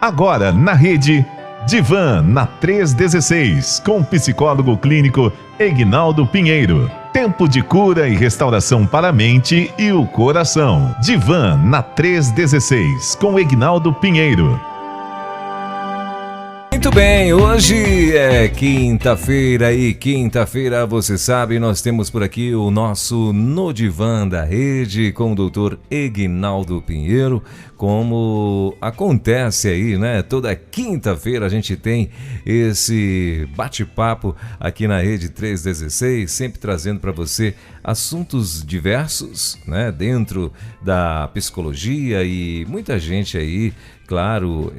Agora na rede Divan na 316, com o psicólogo clínico Egnaldo Pinheiro. Tempo de cura e restauração para a mente e o coração. Divan na 316, com Egnaldo Pinheiro. Muito bem, hoje é quinta-feira e quinta-feira, você sabe, nós temos por aqui o nosso No Divã da Rede com o doutor Egnaldo Pinheiro. Como acontece aí, né? Toda quinta-feira a gente tem esse bate-papo aqui na Rede 316, sempre trazendo para você assuntos diversos, né? Dentro da psicologia e muita gente aí, claro,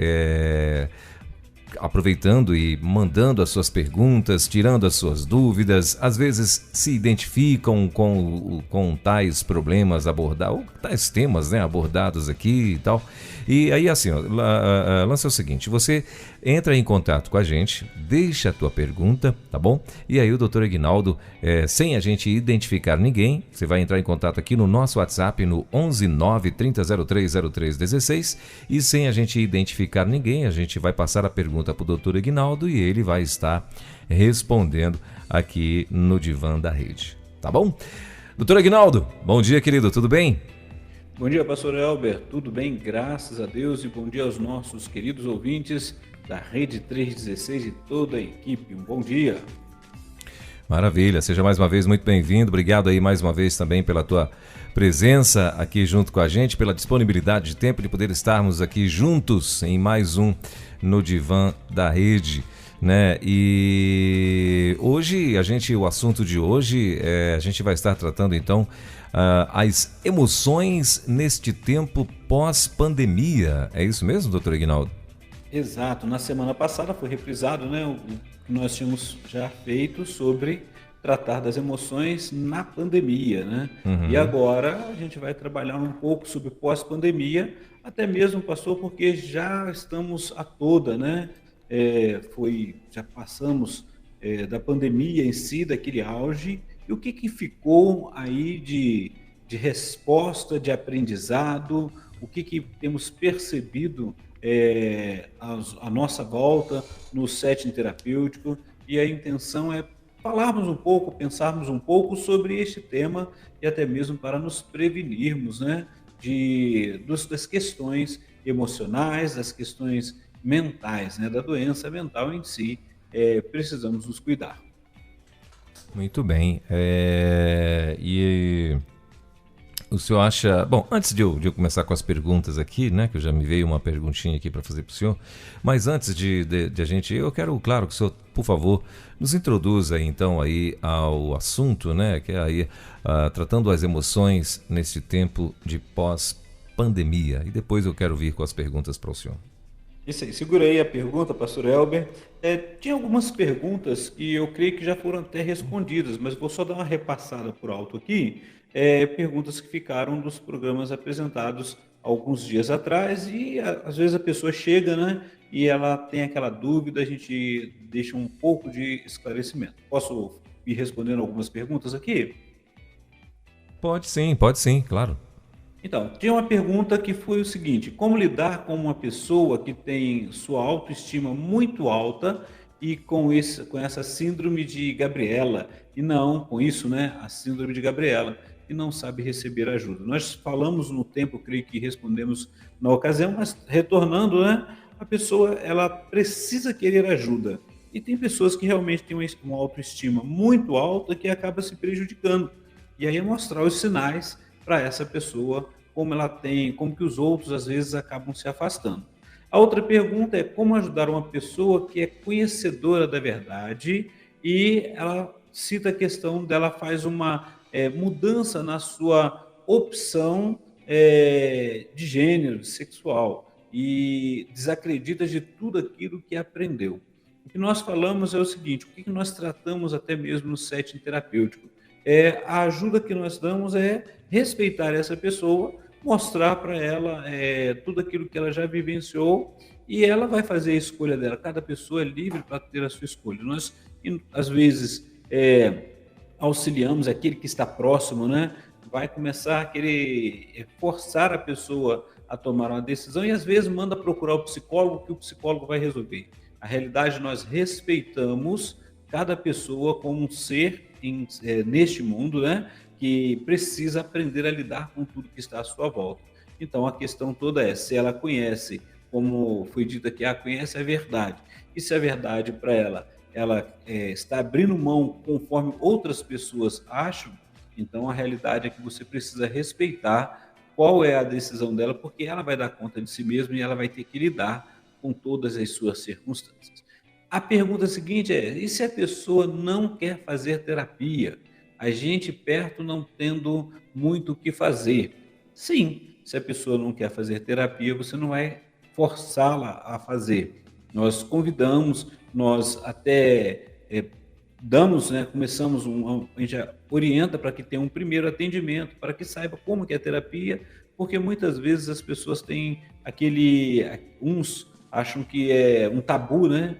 aproveitando e mandando as suas perguntas, tirando as suas dúvidas, às vezes se identificam com tais problemas abordados, ou tais temas, né, abordados aqui e tal. E aí assim, lança o seguinte, você entra em contato com a gente, deixa a tua pergunta, tá bom? E aí o doutor Egnaldo, sem a gente identificar ninguém, você vai entrar em contato aqui no nosso WhatsApp no 11930030316 e sem a gente identificar ninguém, a gente vai passar a pergunta para o doutor Egnaldo e ele vai estar respondendo aqui no Divã da Rede, tá bom? Doutor Egnaldo, bom dia, querido, tudo bem? Bom dia, pastor Elber, tudo bem? Graças a Deus, e bom dia aos nossos queridos ouvintes da Rede 316 e toda a equipe. Um bom dia. Maravilha, seja mais uma vez muito bem-vindo, obrigado aí mais uma vez também pela tua presença aqui junto com a gente, pela disponibilidade de tempo de poder estarmos aqui juntos em mais um No Divã da Rede, né? E hoje, o assunto de hoje, a gente vai estar tratando então as emoções neste tempo pós-pandemia. É isso mesmo, doutor Egnaldo? Exato, na semana passada foi reprisado, né, o que nós tínhamos já feito sobre tratar das emoções na pandemia, né? E agora a gente vai trabalhar um pouco sobre pós-pandemia, até mesmo, pastor, porque já estamos a toda, né? Já passamos da pandemia em si, daquele auge, e o que ficou aí de resposta, de aprendizado, o que temos percebido à nossa volta no setting terapêutico, e a intenção é falarmos um pouco, pensarmos um pouco sobre este tema e até mesmo para nos prevenirmos, né, das questões emocionais, das questões mentais, né, da doença mental em si. Precisamos nos cuidar. Muito bem. E o senhor acha... Bom, antes de eu começar com as perguntas aqui, né, que eu já me veio uma perguntinha aqui para fazer para o senhor, mas antes de a gente... Eu quero, claro, que o senhor, por favor, nos introduza então aí ao assunto, né, que é aí tratando as emoções nesse tempo de pós-pandemia. E depois eu quero vir com as perguntas para o senhor. Isso aí, segurei a pergunta, pastor Elber. Tinha algumas perguntas que eu creio que já foram até respondidas, mas vou só dar uma repassada por alto aqui. Perguntas que ficaram dos programas apresentados alguns dias atrás e às vezes a pessoa chega, né, e ela tem aquela dúvida, a gente deixa um pouco de esclarecimento. Posso ir respondendo algumas perguntas aqui? Pode sim, claro. Então, tinha uma pergunta que foi o seguinte: como lidar com uma pessoa que tem sua autoestima muito alta e com essa síndrome de Gabriela, e não com isso, né, a síndrome de Gabriela, e não sabe receber ajuda? Nós falamos no tempo, creio que respondemos na ocasião, mas retornando, né, a pessoa ela precisa querer ajuda. E tem pessoas que realmente têm uma autoestima muito alta que acaba se prejudicando. E aí é mostrar os sinais para essa pessoa, como ela tem, como que os outros às vezes acabam se afastando. A outra pergunta é como ajudar uma pessoa que é conhecedora da verdade e ela cita a questão dela faz uma mudança na sua opção de gênero, sexual, e desacredita de tudo aquilo que aprendeu. O que nós falamos é o seguinte: o que nós tratamos até mesmo no setting terapêutico? A ajuda que nós damos é respeitar essa pessoa, mostrar para ela tudo aquilo que ela já vivenciou e ela vai fazer a escolha dela. Cada pessoa é livre para ter a sua escolha. Nós, às vezes, auxiliamos aquele que está próximo, né? Vai começar a querer forçar a pessoa a tomar uma decisão e às vezes manda procurar o psicólogo, que o psicólogo vai resolver. A realidade, nós respeitamos cada pessoa como um ser neste mundo, né, que precisa aprender a lidar com tudo que está à sua volta. Então a questão toda é, se ela conhece, como foi dito aqui, conhece a verdade, e se a verdade para ela está abrindo mão conforme outras pessoas acham, então a realidade é que você precisa respeitar qual é a decisão dela, porque ela vai dar conta de si mesma e ela vai ter que lidar com todas as suas circunstâncias. A pergunta seguinte é: e se a pessoa não quer fazer terapia? A gente perto não tendo muito o que fazer. Sim, se a pessoa não quer fazer terapia, você não vai forçá-la a fazer. Nós convidamos, nós até damos, né, começamos, a gente orienta para que tenha um primeiro atendimento, para que saiba como que é a terapia, porque muitas vezes as pessoas têm uns acham que é um tabu, né,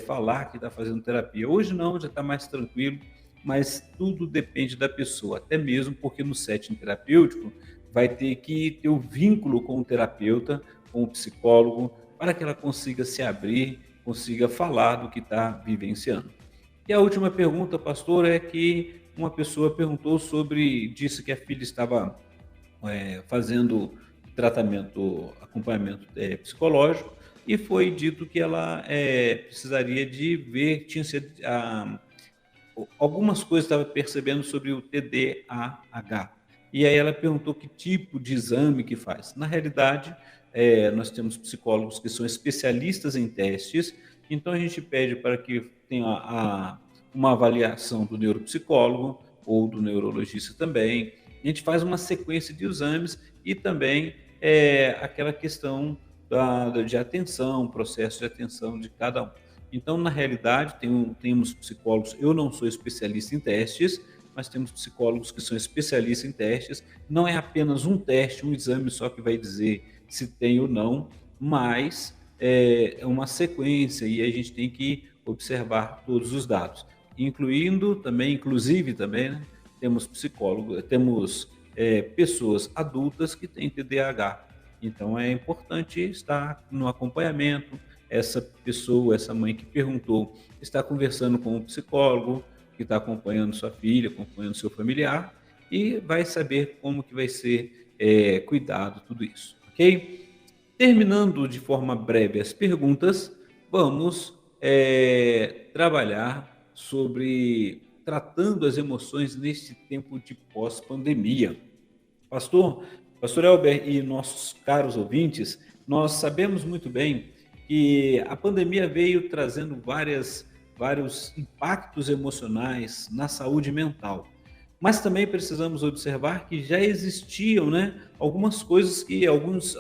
falar que está fazendo terapia. Hoje não, já está mais tranquilo, mas tudo depende da pessoa, até mesmo porque no setting terapêutico vai ter que ter o vínculo com o terapeuta, com o psicólogo, para que ela consiga se abrir, consiga falar do que está vivenciando. E a última pergunta, pastor, é que uma pessoa perguntou disse que a filha estava fazendo tratamento, acompanhamento psicológico, e foi dito que ela precisaria de ver, algumas coisas estava percebendo sobre o TDAH. E aí ela perguntou que tipo de exame que faz. Na realidade, nós temos psicólogos que são especialistas em testes, então a gente pede para que tenha uma avaliação do neuropsicólogo ou do neurologista também. A gente faz uma sequência de exames e também aquela questão de atenção, processo de atenção de cada um. Então, na realidade, temos psicólogos, eu não sou especialista em testes, mas temos psicólogos que são especialistas em testes. Não é apenas um teste, um exame só que vai dizer se tem ou não, mas é uma sequência e a gente tem que observar todos os dados, inclusive também, né, temos pessoas adultas que têm TDAH. Então é importante estar no acompanhamento. Essa pessoa, essa mãe que perguntou, está conversando com o psicólogo, que está acompanhando sua filha, acompanhando seu familiar, e vai saber como que vai ser cuidado tudo isso, ok? Terminando de forma breve as perguntas, vamos trabalhar sobre tratando as emoções neste tempo de pós-pandemia. Pastor Elber e nossos caros ouvintes, nós sabemos muito bem que a pandemia veio trazendo vários impactos emocionais na saúde mental. Mas também precisamos observar que já existiam, né, algumas coisas alguns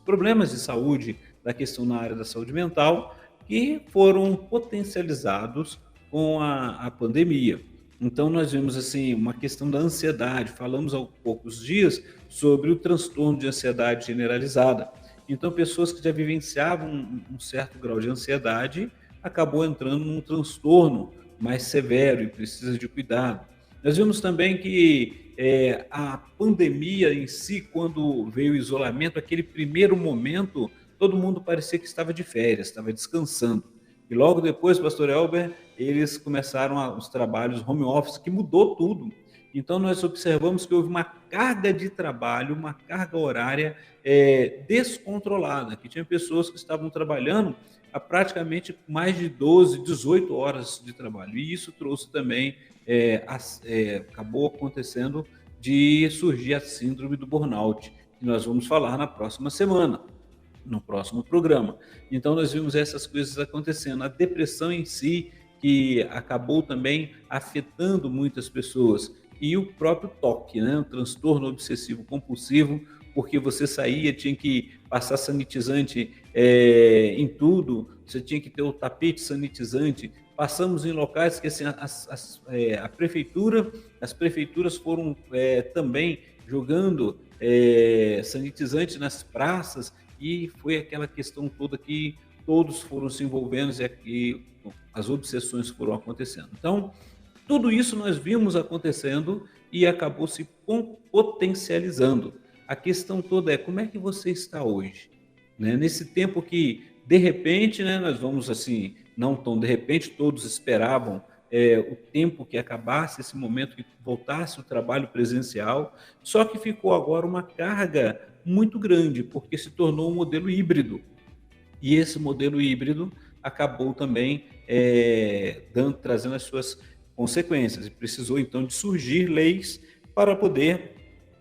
problemas de saúde, da questão na área da saúde mental, que foram potencializados com a pandemia. Então nós vimos assim uma questão da ansiedade, falamos há poucos dias sobre o transtorno de ansiedade generalizada. Então pessoas que já vivenciavam um certo grau de ansiedade acabou entrando num transtorno mais severo e precisa de cuidado. Nós vimos também que a pandemia em si, quando veio o isolamento, aquele primeiro momento, todo mundo parecia que estava de férias, estava descansando. E logo depois, pastor Elber, eles começaram os trabalhos home office, que mudou tudo. Então nós observamos que houve uma carga de trabalho, uma carga horária descontrolada, que tinha pessoas que estavam trabalhando a praticamente mais de 12, 18 horas de trabalho. E isso trouxe também, acabou acontecendo de surgir a síndrome do burnout, que nós vamos falar na próxima semana, no próximo programa. Então nós vimos essas coisas acontecendo. A depressão em si, que acabou também afetando muitas pessoas. E o próprio TOC, né? O transtorno obsessivo compulsivo, porque você saía, tinha que passar sanitizante em tudo, você tinha que ter o tapete sanitizante. Passamos em locais que assim, as prefeituras foram também jogando sanitizante nas praças, e foi aquela questão toda que todos foram se envolvendo e as obsessões foram acontecendo. Então, tudo isso nós vimos acontecendo e acabou se potencializando. A questão toda é como é que você está hoje, né? Nesse tempo que, de repente, né, nós vamos assim, não tão de repente, todos esperavam o tempo que acabasse esse momento, que voltasse o trabalho presencial, só que ficou agora uma carga muito grande, porque se tornou um modelo híbrido. E esse modelo híbrido acabou também trazendo as suas consequências, e precisou então de surgir leis para poder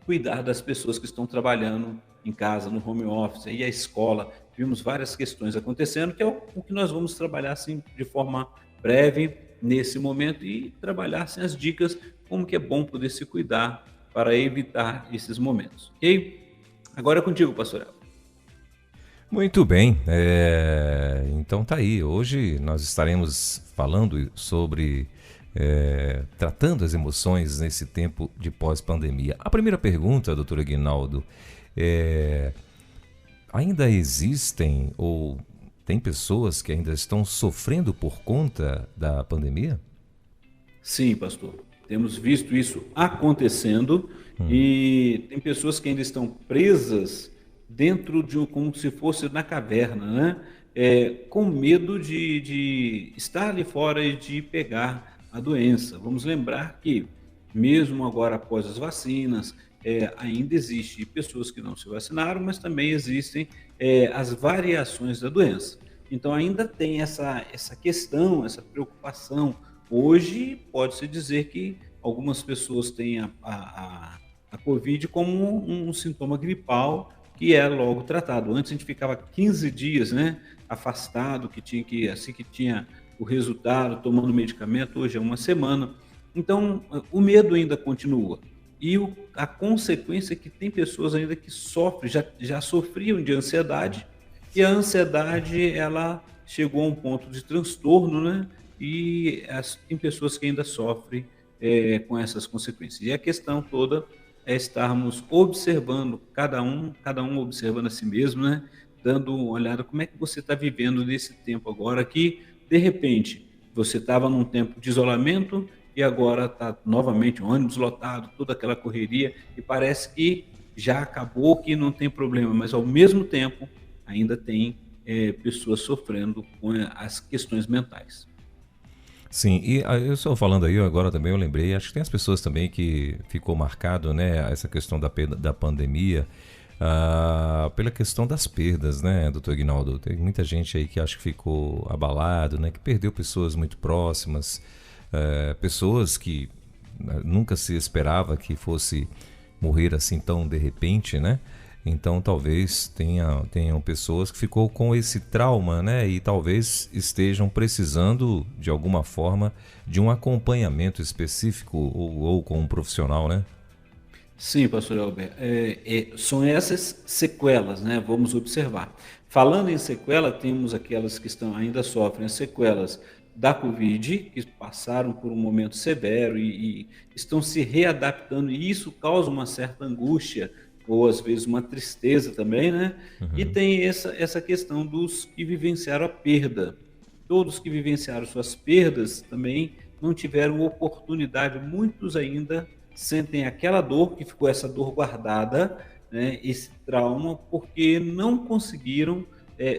cuidar das pessoas que estão trabalhando em casa, no home office, e a escola. Vimos várias questões acontecendo, que é o que nós vamos trabalhar assim, de forma breve nesse momento e trabalhar assim, as dicas como que é bom poder se cuidar para evitar esses momentos, ok? Agora é contigo, pastor El. Muito bem, então tá aí. Hoje nós estaremos falando sobre tratando as emoções nesse tempo de pós-pandemia. A primeira pergunta, doutor Aguinaldo, ainda existem ou tem pessoas que ainda estão sofrendo por conta da pandemia? Sim, pastor. Temos visto isso acontecendo e tem pessoas que ainda estão presas dentro como se fosse na caverna, né? Com medo de estar ali fora e de pegar a doença. Vamos lembrar que, mesmo agora após as vacinas, ainda existe pessoas que não se vacinaram, mas também existem as variações da doença. Então ainda tem essa questão, essa preocupação. Hoje pode-se dizer que algumas pessoas têm a Covid como um sintoma gripal que é logo tratado. Antes a gente ficava 15 dias, né, afastado, assim que tinha o resultado, tomando medicamento, hoje é uma semana. Então, o medo ainda continua. E a consequência é que tem pessoas ainda que sofrem, já sofriam de ansiedade, e a ansiedade, ela chegou a um ponto de transtorno, né? E tem pessoas que ainda sofrem com essas consequências. E a questão toda é estarmos observando, cada um observando a si mesmo, né? Dando uma olhada, como é que você está vivendo nesse tempo agora que, de repente, você estava num tempo de isolamento e agora está novamente um ônibus lotado, toda aquela correria, e parece que já acabou, que não tem problema, mas ao mesmo tempo ainda tem pessoas sofrendo com as questões mentais. Sim, e eu estou falando aí agora também, eu lembrei, acho que tem as pessoas também que ficou marcado, né, essa questão da pandemia, pela questão das perdas, né, doutor Aguinaldo? Tem muita gente aí que acho que ficou abalado, né, que perdeu pessoas muito próximas, pessoas que nunca se esperava que fosse morrer assim tão de repente, né? Então talvez tenham pessoas que ficou com esse trauma, né? E talvez estejam precisando de alguma forma de um acompanhamento específico ou com um profissional, né? Sim, pastor Elber, são essas sequelas, né? Vamos observar. Falando em sequela, temos aquelas que ainda sofrem as sequelas da Covid, que passaram por um momento severo e estão se readaptando, e isso causa uma certa angústia, ou às vezes uma tristeza também, né? E tem essa questão dos que vivenciaram a perda. Todos que vivenciaram suas perdas também não tiveram oportunidade, muitos ainda sentem aquela dor, que ficou essa dor guardada, né? Esse trauma, porque não conseguiram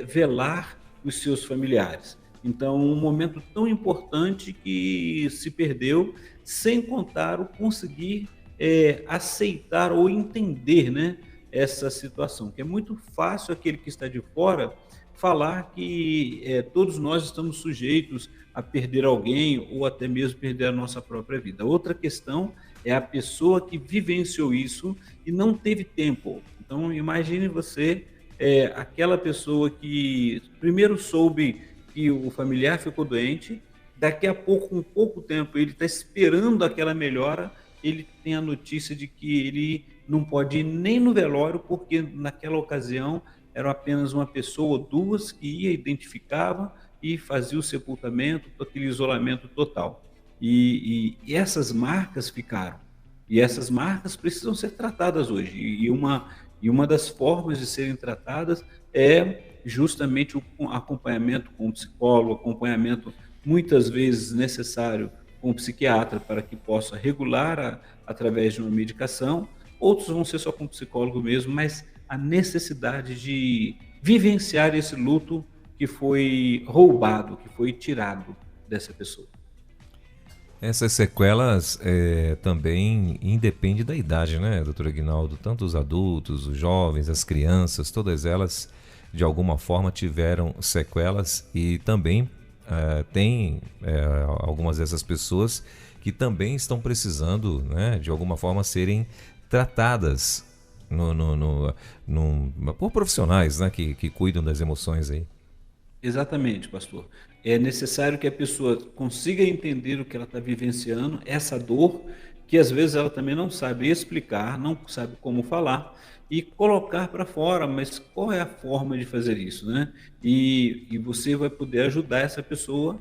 velar os seus familiares. Então, um momento tão importante que se perdeu, sem contar o conseguir aceitar ou entender, né, essa situação, que é muito fácil aquele que está de fora falar que todos nós estamos sujeitos a perder alguém ou até mesmo perder a nossa própria vida. Outra questão é a pessoa que vivenciou isso e não teve tempo. Então, imagine você, aquela pessoa que primeiro soube que o familiar ficou doente, daqui a pouco, com pouco tempo, ele está esperando aquela melhora, ele tem a notícia de que ele não pode ir nem no velório, porque naquela ocasião era apenas uma pessoa ou duas que ia, identificava e fazia o sepultamento, aquele isolamento total. E essas marcas ficaram. E essas marcas precisam ser tratadas hoje. E uma das formas de serem tratadas é justamente o acompanhamento com o psicólogo, acompanhamento muitas vezes necessário com o psiquiatra para que possa regular através de uma medicação, outros vão ser só com psicólogo mesmo, mas a necessidade de vivenciar esse luto que foi roubado, que foi tirado dessa pessoa. Essas sequelas também independe da idade, né, doutor Aguinaldo? Tanto os adultos, os jovens, as crianças, todas elas de alguma forma tiveram sequelas e também tem algumas dessas pessoas que também estão precisando, né, de alguma forma serem tratadas por profissionais, né, que cuidam das emoções aí. Exatamente, pastor. É necessário que a pessoa consiga entender o que ela está vivenciando, essa dor, que às vezes ela também não sabe explicar, não sabe como falar, e colocar para fora, mas qual é a forma de fazer isso, né? E você vai poder ajudar essa pessoa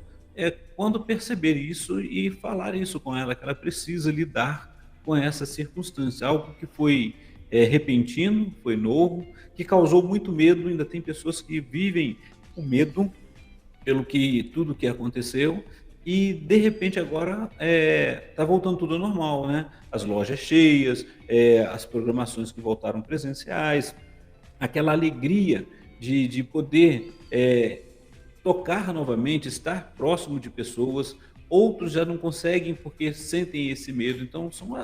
quando perceber isso e falar isso com ela, que ela precisa lidar com essa circunstância, algo que foi repentino, foi novo, que causou muito medo. Ainda tem pessoas que vivem com medo pelo que tudo que aconteceu e de repente agora está voltando tudo ao normal, né? As lojas cheias, as programações que voltaram presenciais, aquela alegria de poder tocar novamente, estar próximo de pessoas. Outros já não conseguem porque sentem esse medo. Então são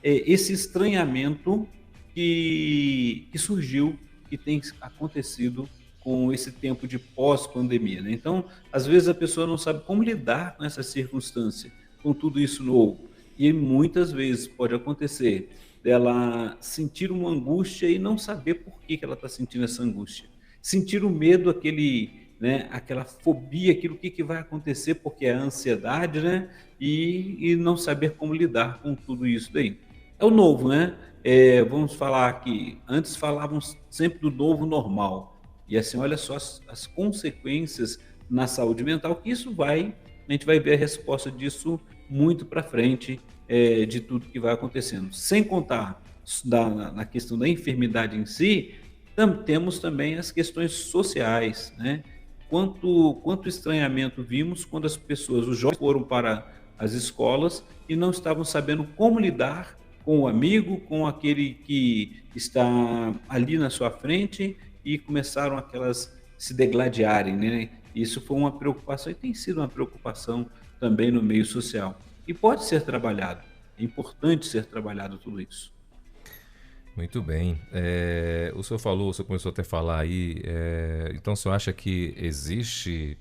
esse estranhamento que surgiu, que tem acontecido com esse tempo de pós-pandemia, né? Então, às vezes a pessoa não sabe como lidar com essa circunstância, com tudo isso novo. E muitas vezes pode acontecer dela sentir uma angústia e não saber por que ela está sentindo essa angústia. Sentir o medo, aquela fobia, aquilo que vai acontecer, porque é a ansiedade, né? E não saber como lidar com tudo isso daí. É o novo, né? Vamos falar que antes falávamos sempre do novo normal. E assim, olha só as consequências na saúde mental que isso vai, a gente vai ver a resposta disso muito para frente, de tudo que vai acontecendo. Sem contar na questão da enfermidade em si, temos também as questões sociais, né? Quanto estranhamento vimos quando as pessoas, os jovens foram para as escolas e não estavam sabendo como lidar com o amigo, com aquele que está ali na sua frente, e começaram aquelas se degladiarem, né? Isso foi uma preocupação e tem sido uma preocupação também no meio social. E pode ser trabalhado, é importante ser trabalhado tudo isso. Muito bem. O senhor começou até a falar aí, então o senhor acha que existe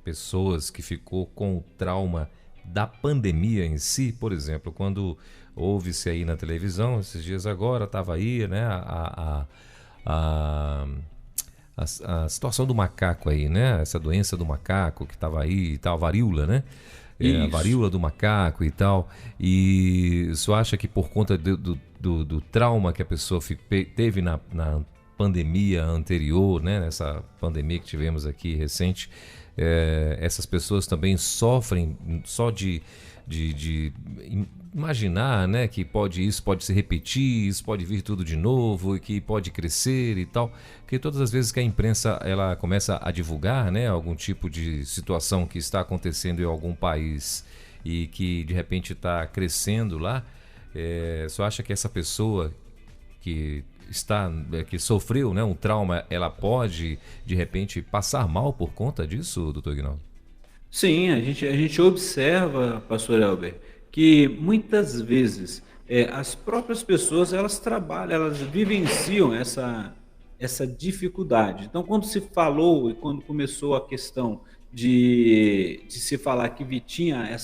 pessoas que ficou com o trauma da pandemia em si? Por exemplo, quando houve-se aí na televisão, esses dias agora, estava aí, né, a situação do macaco aí, né? Essa doença do macaco que estava aí e tal, varíola, né? A varíola do macaco e tal. E o senhor acha que por conta do trauma que a pessoa teve na pandemia anterior, né? Nessa pandemia que tivemos aqui recente, essas pessoas também sofrem só de imaginar, né, que isso pode se repetir, isso pode vir tudo de novo e que pode crescer e tal, porque todas as vezes que a imprensa ela começa a divulgar, né, algum tipo de situação que está acontecendo em algum país e que de repente está crescendo lá, só acha que essa pessoa que sofreu, né, um trauma, ela pode de repente passar mal por conta disso, doutor Aguinaldo? Sim, a gente observa, pastor Elber, que muitas vezes as próprias pessoas elas trabalham, elas vivenciam essa dificuldade. Então, quando se falou e quando começou a questão de se falar que tinha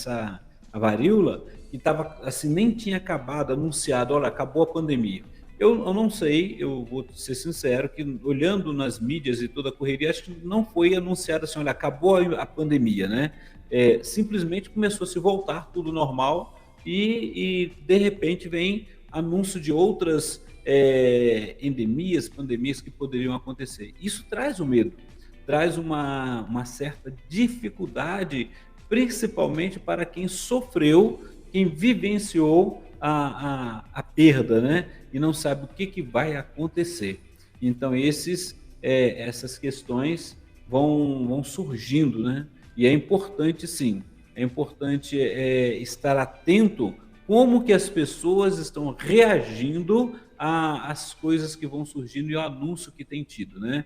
a varíola, que estava assim, nem tinha acabado, anunciado, olha, acabou a pandemia. Eu não sei, eu vou ser sincero, que olhando nas mídias e toda a correria, acho que não foi anunciado assim, olha, acabou a pandemia, né? Simplesmente começou a se voltar tudo normal e de repente vem anúncio de outras endemias, pandemias que poderiam acontecer. Isso traz o medo, traz uma certa dificuldade, principalmente para quem sofreu, quem vivenciou a perda, né? E não sabe o que vai acontecer. Então essas questões vão surgindo, né? E é importante sim, é importante estar atento como que as pessoas estão reagindo às coisas que vão surgindo e ao anúncio que tem tido, né?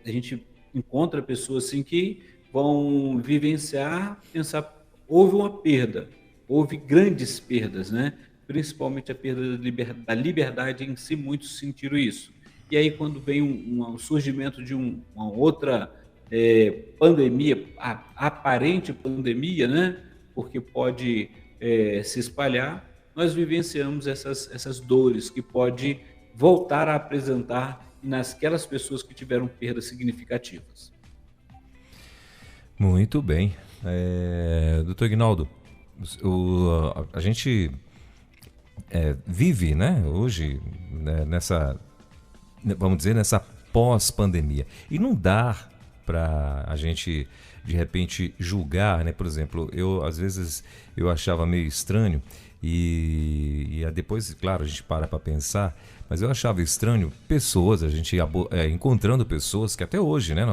A gente encontra pessoas assim que vão vivenciar, pensar, houve uma perda, houve grandes perdas, né? Principalmente a perda da liberdade em si, muitos sentiram isso. E aí quando vem um surgimento de uma outra pandemia, aparente pandemia, né? Porque pode se espalhar, nós vivenciamos essas dores que pode voltar a apresentar nasquelas pessoas que tiveram perdas significativas. Muito bem. Doutor Ignaldo, a gente vive, né, hoje, né, vamos dizer, nessa pós-pandemia. E não dá para a gente, de repente, julgar, né? Por exemplo, às vezes eu achava meio estranho e depois, claro, a gente para pensar, mas eu achava estranho pessoas, a gente encontrando pessoas que até hoje, né,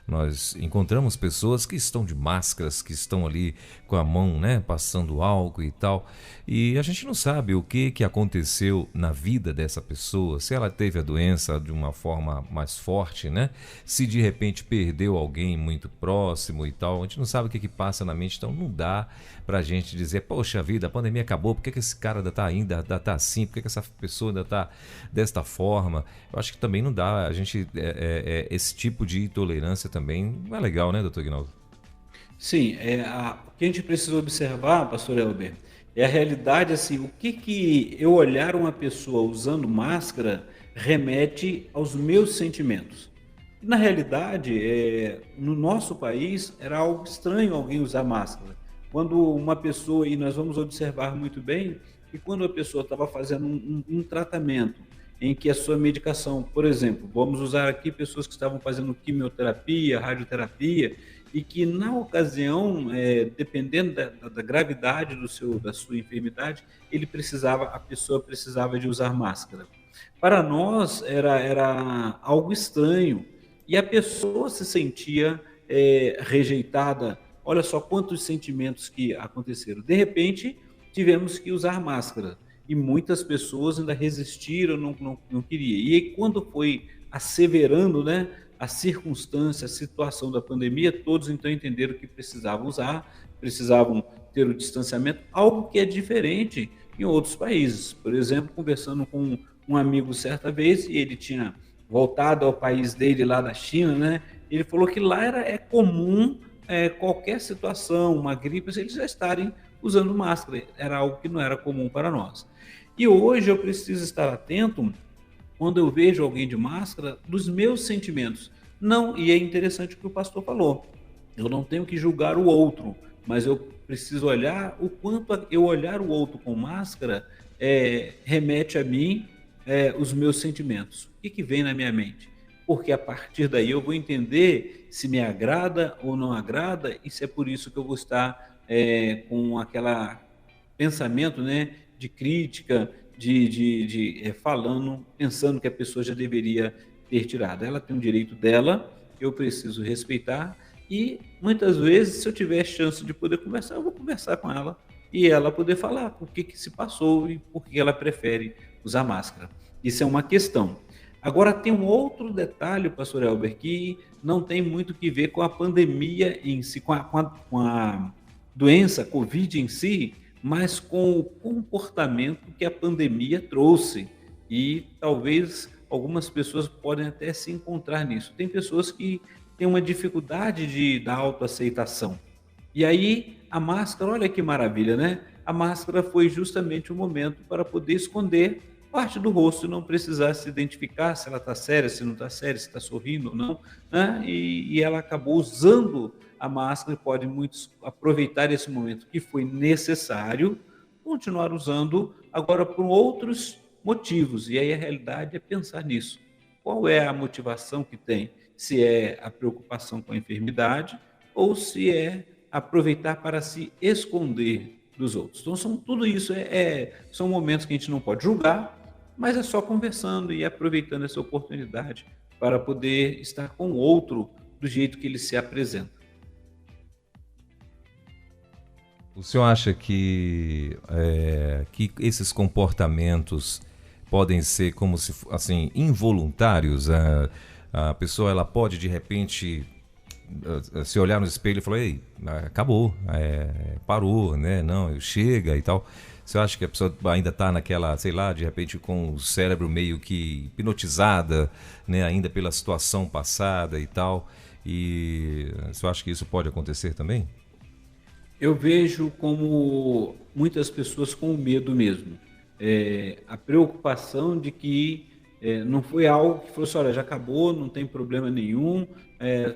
nós encontramos pessoas que estão de máscaras, que estão ali com a mão, né, passando álcool e tal, e a gente não sabe o que aconteceu na vida dessa pessoa, se ela teve a doença de uma forma mais forte, né, se de repente perdeu alguém muito próximo e tal, a gente não sabe o que passa na mente, então não dá pra gente dizer, poxa vida, a pandemia acabou, por que esse cara ainda tá assim, por que essa pessoa ainda tá desta forma? Eu acho que também não dá, a gente, esse tipo de intolerância também não é legal, né, doutor Ignaldo? Sim, o que a gente precisa observar, pastor Elber, é a realidade, assim, o que eu olhar uma pessoa usando máscara remete aos meus sentimentos. E, na realidade, no nosso país, era algo estranho alguém usar máscara. Quando uma pessoa, e nós vamos observar muito bem, que quando a pessoa estava fazendo um tratamento em que a sua medicação, por exemplo, vamos usar aqui pessoas que estavam fazendo quimioterapia, radioterapia, e que na ocasião, dependendo da gravidade da sua enfermidade, a pessoa precisava de usar máscara. Para nós era algo estranho e a pessoa se sentia rejeitada. Olha só quantos sentimentos que aconteceram. De repente, tivemos que usar máscara e muitas pessoas ainda resistiram, não queriam. E aí, quando foi asseverando, né, a circunstância, a situação da pandemia, todos então entenderam que precisavam usar, precisavam ter o distanciamento, algo que é diferente em outros países. Por exemplo, conversando com um amigo certa vez, e ele tinha voltado ao país dele lá da China, né? Ele falou que lá é comum qualquer situação, uma gripe, eles já estarem usando máscara. Era algo que não era comum para nós. E hoje eu preciso estar atento quando eu vejo alguém de máscara, dos meus sentimentos. Não, e é interessante o que o pastor falou. Eu não tenho que julgar o outro, mas eu preciso olhar o quanto eu olhar o outro com máscara remete a mim os meus sentimentos. O que vem na minha mente? Porque a partir daí eu vou entender se me agrada ou não agrada e se é por isso que eu vou estar com aquela pensamento, né, de crítica, falando, pensando que a pessoa já deveria ter tirado. Ela tem o direito dela, eu preciso respeitar e muitas vezes, se eu tiver chance de poder conversar, eu vou conversar com ela e ela poder falar o que se passou e por que ela prefere usar máscara. Isso é uma questão. Agora tem um outro detalhe, pastor Elber, que não tem muito que ver com a pandemia em si, com a doença Covid em si, mas com o comportamento que a pandemia trouxe. E talvez algumas pessoas podem até se encontrar nisso. Tem pessoas que têm uma dificuldade da autoaceitação. E aí a máscara, olha que maravilha, né? A máscara foi justamente o momento para poder esconder parte do rosto e não precisar se identificar se ela está séria, se não está séria, se está sorrindo ou não, né? E ela acabou usando a máscara e podem muitos aproveitar esse momento que foi necessário, continuar usando agora por outros motivos. E aí a realidade é pensar nisso. Qual é a motivação que tem? Se é a preocupação com a enfermidade ou se é aproveitar para se esconder dos outros. Então, tudo isso são momentos que a gente não pode julgar, mas é só conversando e aproveitando essa oportunidade para poder estar com o outro do jeito que ele se apresenta. O senhor acha que esses comportamentos podem ser como se assim involuntários? A pessoa ela pode de repente se olhar no espelho e falar: ei, acabou, parou, né? Não, chega e tal. Você acha que a pessoa ainda está naquela, sei lá, de repente com o cérebro meio que hipnotizada, né? Ainda pela situação passada e tal? E você acha que isso pode acontecer também? Eu vejo como muitas pessoas com medo mesmo. A preocupação de que não foi algo que falou assim: olha, já acabou, não tem problema nenhum,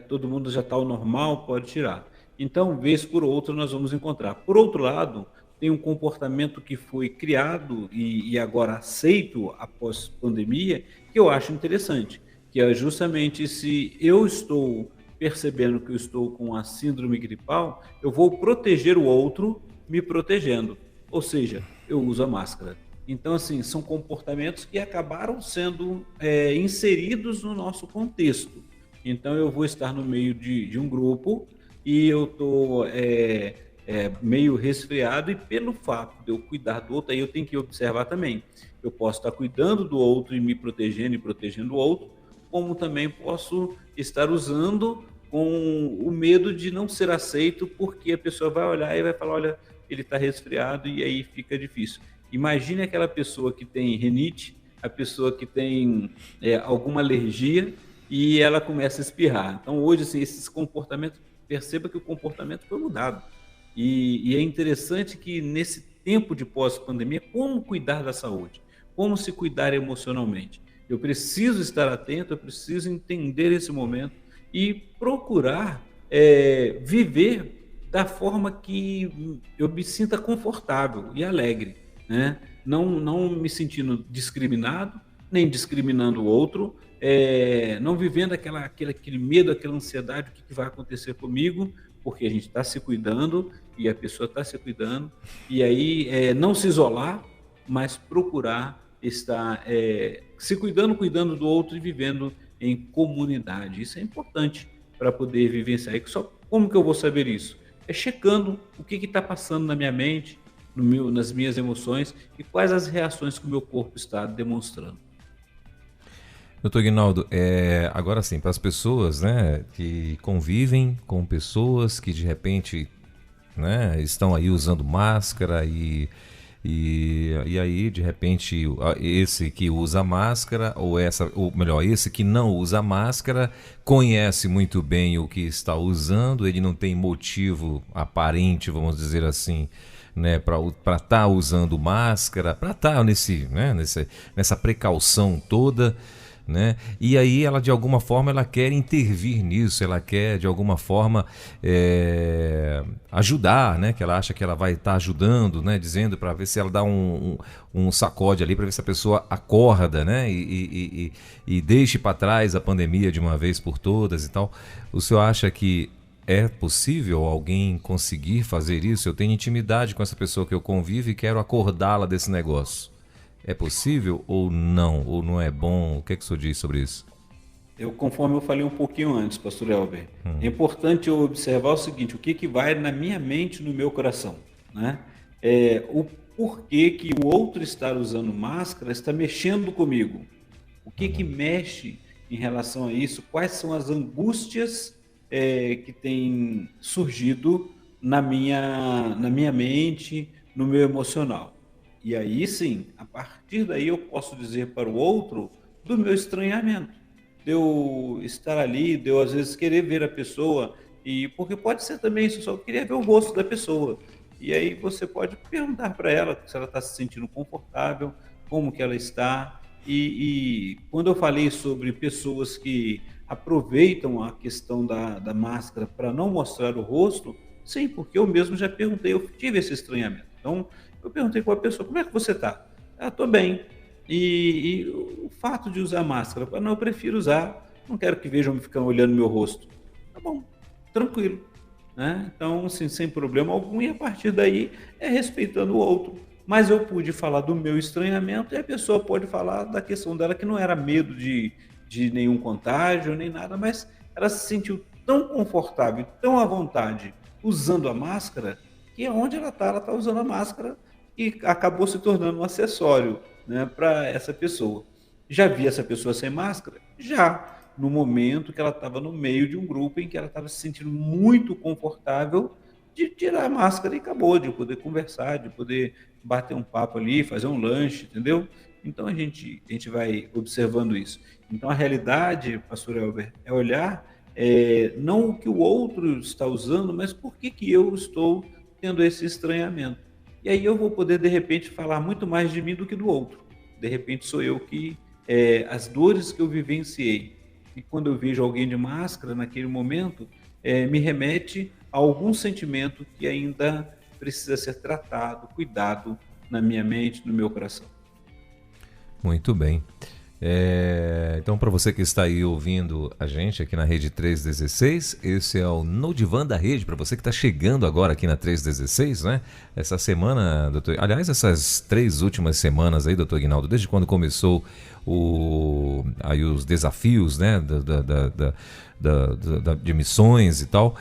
todo mundo já está ao normal, pode tirar. Então, vez por outra, nós vamos encontrar. Por outro lado, tem um comportamento que foi criado e agora aceito após pandemia, que eu acho interessante, que é justamente se eu estou percebendo que eu estou com a síndrome gripal, eu vou proteger o outro me protegendo. Ou seja, eu uso a máscara. Então, assim, são comportamentos que acabaram sendo inseridos no nosso contexto. Então, eu vou estar no meio de um grupo e eu estou meio resfriado, e pelo fato de eu cuidar do outro, aí eu tenho que observar também. Eu posso estar cuidando do outro e me protegendo e protegendo o outro, como também posso estar usando com o medo de não ser aceito, porque a pessoa vai olhar e vai falar: olha, ele está resfriado, e aí fica difícil. Imagine aquela pessoa que tem rinite, a pessoa que tem alguma alergia e ela começa a espirrar. Então, hoje, assim, esses comportamentos, perceba que o comportamento foi mudado. E é interessante que nesse tempo de pós-pandemia, como cuidar da saúde? Como se cuidar emocionalmente? Eu preciso estar atento, eu preciso entender esse momento e procurar viver da forma que eu me sinta confortável e alegre, né? Não me sentindo discriminado, nem discriminando o outro, não vivendo aquele medo, aquela ansiedade: o que vai acontecer comigo, porque a gente está se cuidando e a pessoa está se cuidando, e aí não se isolar, mas procurar estar se cuidando, cuidando do outro e vivendo em comunidade. Isso é importante para poder vivenciar. E como que eu vou saber isso? É checando o que está passando na minha mente, nas minhas emoções, e quais as reações que o meu corpo está demonstrando. Doutor Ignaldo, agora sim, para as pessoas, né, que convivem com pessoas que de repente, né, estão aí usando máscara e aí de repente esse que usa máscara ou melhor, esse que não usa máscara conhece muito bem o que está usando, ele não tem motivo aparente, vamos dizer assim, né, para estar usando máscara, para estar nessa precaução toda, né? E aí ela de alguma forma ela quer intervir nisso, ela quer de alguma forma ajudar, né? Que ela acha que ela vai estar ajudando, né? Dizendo para ver se ela dá um sacode ali para ver se a pessoa acorda, né? E deixe para trás a pandemia de uma vez por todas e tal. O senhor acha que é possível alguém conseguir fazer isso? Eu tenho intimidade com essa pessoa que eu convivo e quero acordá-la desse negócio. É possível ou não? Ou não é bom? O que é que o senhor diz sobre isso? Conforme eu falei um pouquinho antes, pastor Elber, é importante eu observar o seguinte: o que vai na minha mente, no meu coração, né? O porquê que o outro estar usando máscara está mexendo comigo. O que mexe em relação a isso? Quais são as angústias que têm surgido na minha mente, no meu emocional? E aí sim, a partir daí eu posso dizer para o outro do meu estranhamento, de eu estar ali, de eu às vezes querer ver a pessoa, e porque pode ser também isso, só queria ver o rosto da pessoa. E aí você pode perguntar para ela se ela está se sentindo confortável, como que ela está. E quando eu falei sobre pessoas que aproveitam a questão da máscara para não mostrar o rosto, sim, porque eu mesmo já perguntei, eu tive esse estranhamento. Então, eu perguntei com a pessoa: como é que você está? Estou bem. E o fato de usar máscara, não, eu prefiro usar, não quero que vejam me ficando olhando meu rosto. Tá bom, tranquilo, né? Então, assim, sem problema algum, e a partir daí respeitando o outro. Mas eu pude falar do meu estranhamento e a pessoa pode falar da questão dela, que não era medo de nenhum contágio, nem nada, mas ela se sentiu tão confortável, tão à vontade usando a máscara, que onde ela está usando a máscara e acabou se tornando um acessório, né, para essa pessoa. Já vi essa pessoa sem máscara? Já, no momento que ela estava no meio de um grupo em que ela estava se sentindo muito confortável de tirar a máscara e acabou, de poder conversar, de poder bater um papo ali, fazer um lanche, entendeu? Então a gente vai observando isso. Então a realidade, pastor Elber, é olhar não o que o outro está usando, mas por que que eu estou tendo esse estranhamento. E aí eu vou poder, de repente, falar muito mais de mim do que do outro. De repente sou eu que, as dores que eu vivenciei, e quando eu vejo alguém de máscara naquele momento, me remete a algum sentimento que ainda precisa ser tratado, cuidado na minha mente, no meu coração. Muito bem. Então, para você que está aí ouvindo a gente aqui na Rede 316, esse é o No Divã da Rede, para você que está chegando agora aqui na 316, né? Essa semana, doutor, aliás, essas 3 últimas semanas aí, doutor Aguinaldo, desde quando começou aí os desafios, né, de missões e tal,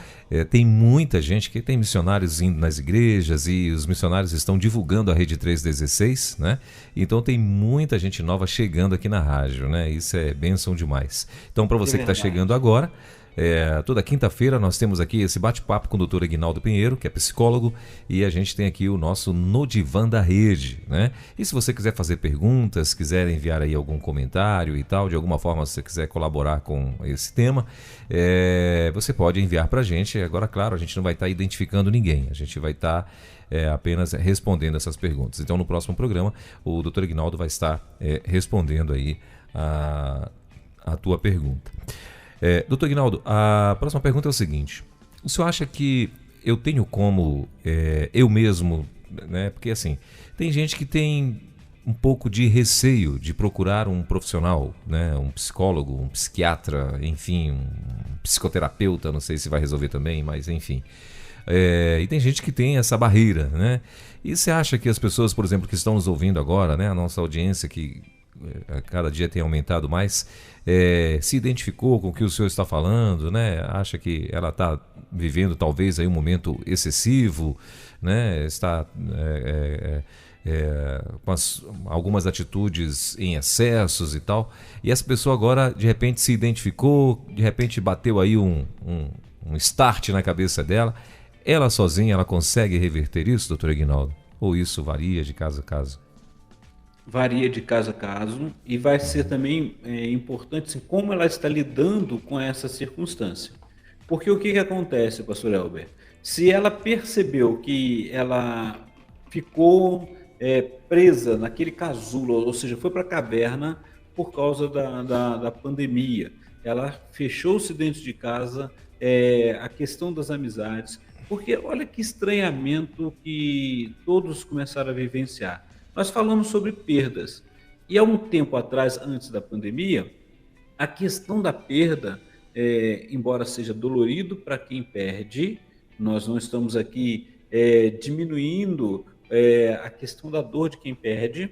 tem muita gente que tem missionários indo nas igrejas e os missionários estão divulgando a Rede 316, né? Então tem muita gente nova chegando aqui na rádio, né? Isso é bênção demais. Então, para você que está chegando agora, toda quinta-feira nós temos aqui esse bate-papo com o doutor Aguinaldo Pinheiro, que é psicólogo, e a gente tem aqui o nosso No Divã da Rede, né? E se você quiser fazer perguntas, quiser enviar aí algum comentário e tal, de alguma forma se você quiser colaborar com esse tema, você pode enviar para a gente. Agora, claro, a gente não vai estar identificando ninguém, a gente vai estar apenas respondendo essas perguntas. Então, no próximo programa, o doutor Aguinaldo vai estar respondendo aí a tua pergunta. Doutor Aguinaldo, a próxima pergunta é o seguinte: o senhor acha que eu tenho como eu mesmo, né? Porque assim, tem gente que tem um pouco de receio de procurar um profissional, né? Um psicólogo, um psiquiatra, enfim, um psicoterapeuta, não sei se vai resolver também, mas enfim. E tem gente que tem essa barreira, né? E você acha que as pessoas, por exemplo, que estão nos ouvindo agora, né? A nossa audiência que cada dia tem aumentado mais, se identificou com o que o senhor está falando, né? Acha que ela está vivendo talvez aí um momento excessivo, né? Está com algumas atitudes em excessos e tal, e essa pessoa agora de repente se identificou, de repente bateu aí um start na cabeça dela. Ela sozinha, ela consegue reverter isso, doutor Aguinaldo? Ou isso varia de caso a caso? Varia de caso a caso e vai ser também importante assim, como ela está lidando com essa circunstância. Porque o que acontece, pastor Elber? Se ela percebeu que ela ficou presa naquele casulo, ou seja, foi para a caverna por causa da pandemia, ela fechou-se dentro de casa, a questão das amizades, porque olha que estranhamento que todos começaram a vivenciar. Nós falamos sobre perdas. E há um tempo atrás, antes da pandemia, a questão da perda, embora seja dolorido para quem perde, nós não estamos aqui diminuindo a questão da dor de quem perde,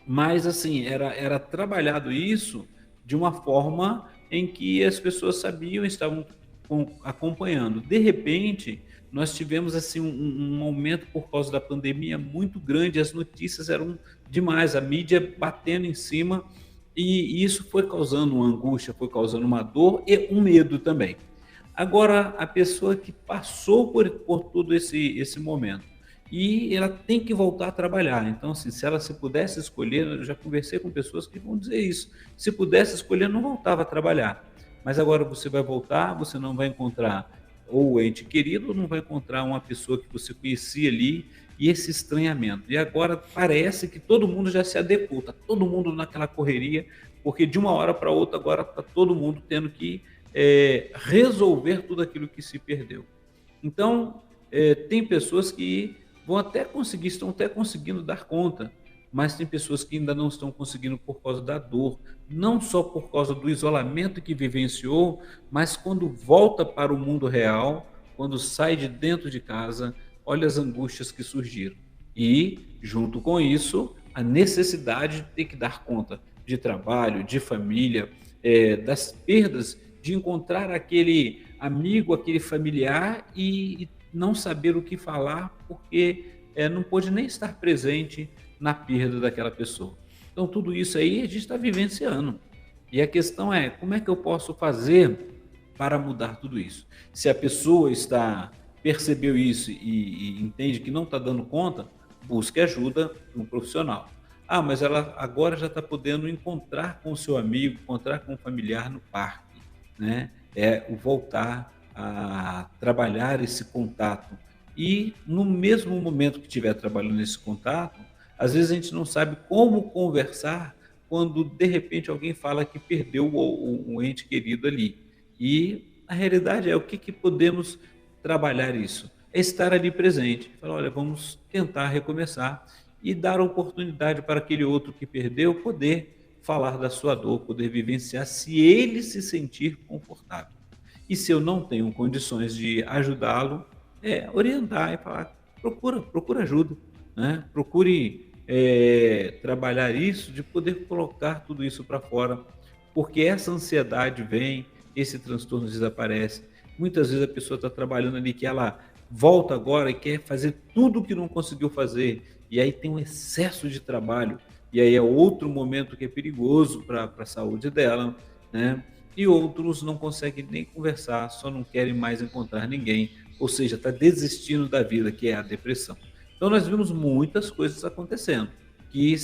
mas assim, era trabalhado isso de uma forma em que as pessoas sabiam e estavam acompanhando. De repente, nós tivemos assim um aumento por causa da pandemia muito grande, as notícias eram demais, a mídia batendo em cima, e isso foi causando uma angústia, foi causando uma dor e um medo também. Agora, a pessoa que passou por todo esse momento, e ela tem que voltar a trabalhar. Então, assim, se ela se pudesse escolher, eu já conversei com pessoas que vão dizer isso, se pudesse escolher, não voltava a trabalhar. Mas agora você vai voltar, você não vai encontrar ou ente querido, ou não vai encontrar uma pessoa que você conhecia ali, e esse estranhamento. E agora parece que todo mundo já se adequou, está todo mundo naquela correria, porque de uma hora para outra agora está todo mundo tendo que resolver tudo aquilo que se perdeu. Então, tem pessoas que vão até conseguir, estão até conseguindo dar conta, mas tem pessoas que ainda não estão conseguindo por causa da dor, não só por causa do isolamento que vivenciou, mas quando volta para o mundo real, quando sai de dentro de casa, olha as angústias que surgiram. E, junto com isso, a necessidade de ter que dar conta de trabalho, de família, das perdas, de encontrar aquele amigo, aquele familiar e não saber o que falar porque não pôde nem estar presente na perda daquela pessoa. Então, tudo isso aí a gente está vivenciando. E a questão é, como é que eu posso fazer para mudar tudo isso? Se a pessoa percebeu isso e entende que não está dando conta, busque ajuda de um profissional. Ah, mas ela agora já está podendo encontrar com o seu amigo, encontrar com o familiar no parque, né? É o voltar a trabalhar esse contato. E no mesmo momento que estiver trabalhando esse contato, às vezes a gente não sabe como conversar quando de repente alguém fala que perdeu o ente querido ali. E a realidade é o que podemos trabalhar isso? É estar ali presente. Falar, olha, vamos tentar recomeçar e dar oportunidade para aquele outro que perdeu poder falar da sua dor, poder vivenciar, se ele se sentir confortável. E se eu não tenho condições de ajudá-lo, orientar e falar, procura ajuda, né? Procure trabalhar isso, de poder colocar tudo isso para fora, porque essa ansiedade vem, esse transtorno desaparece. Muitas vezes a pessoa está trabalhando ali que ela volta agora e quer fazer tudo o que não conseguiu fazer, e aí tem um excesso de trabalho, e aí é outro momento que é perigoso para a saúde dela, né? E outros não conseguem nem conversar, só não querem mais encontrar ninguém, ou seja, está desistindo da vida, que é a depressão. Então nós vimos muitas coisas acontecendo, que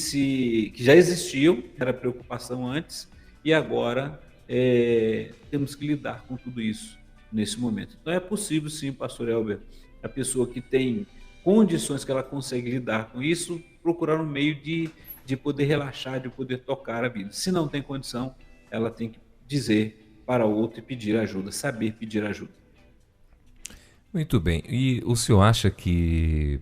já existiam, era preocupação antes, e agora temos que lidar com tudo isso nesse momento. Então é possível sim, pastor Elber, a pessoa que tem condições que ela consegue lidar com isso, procurar um meio de poder relaxar, de poder tocar a vida. Se não tem condição, ela tem que dizer para o outro e pedir ajuda, saber pedir ajuda. Muito bem. E o senhor acha que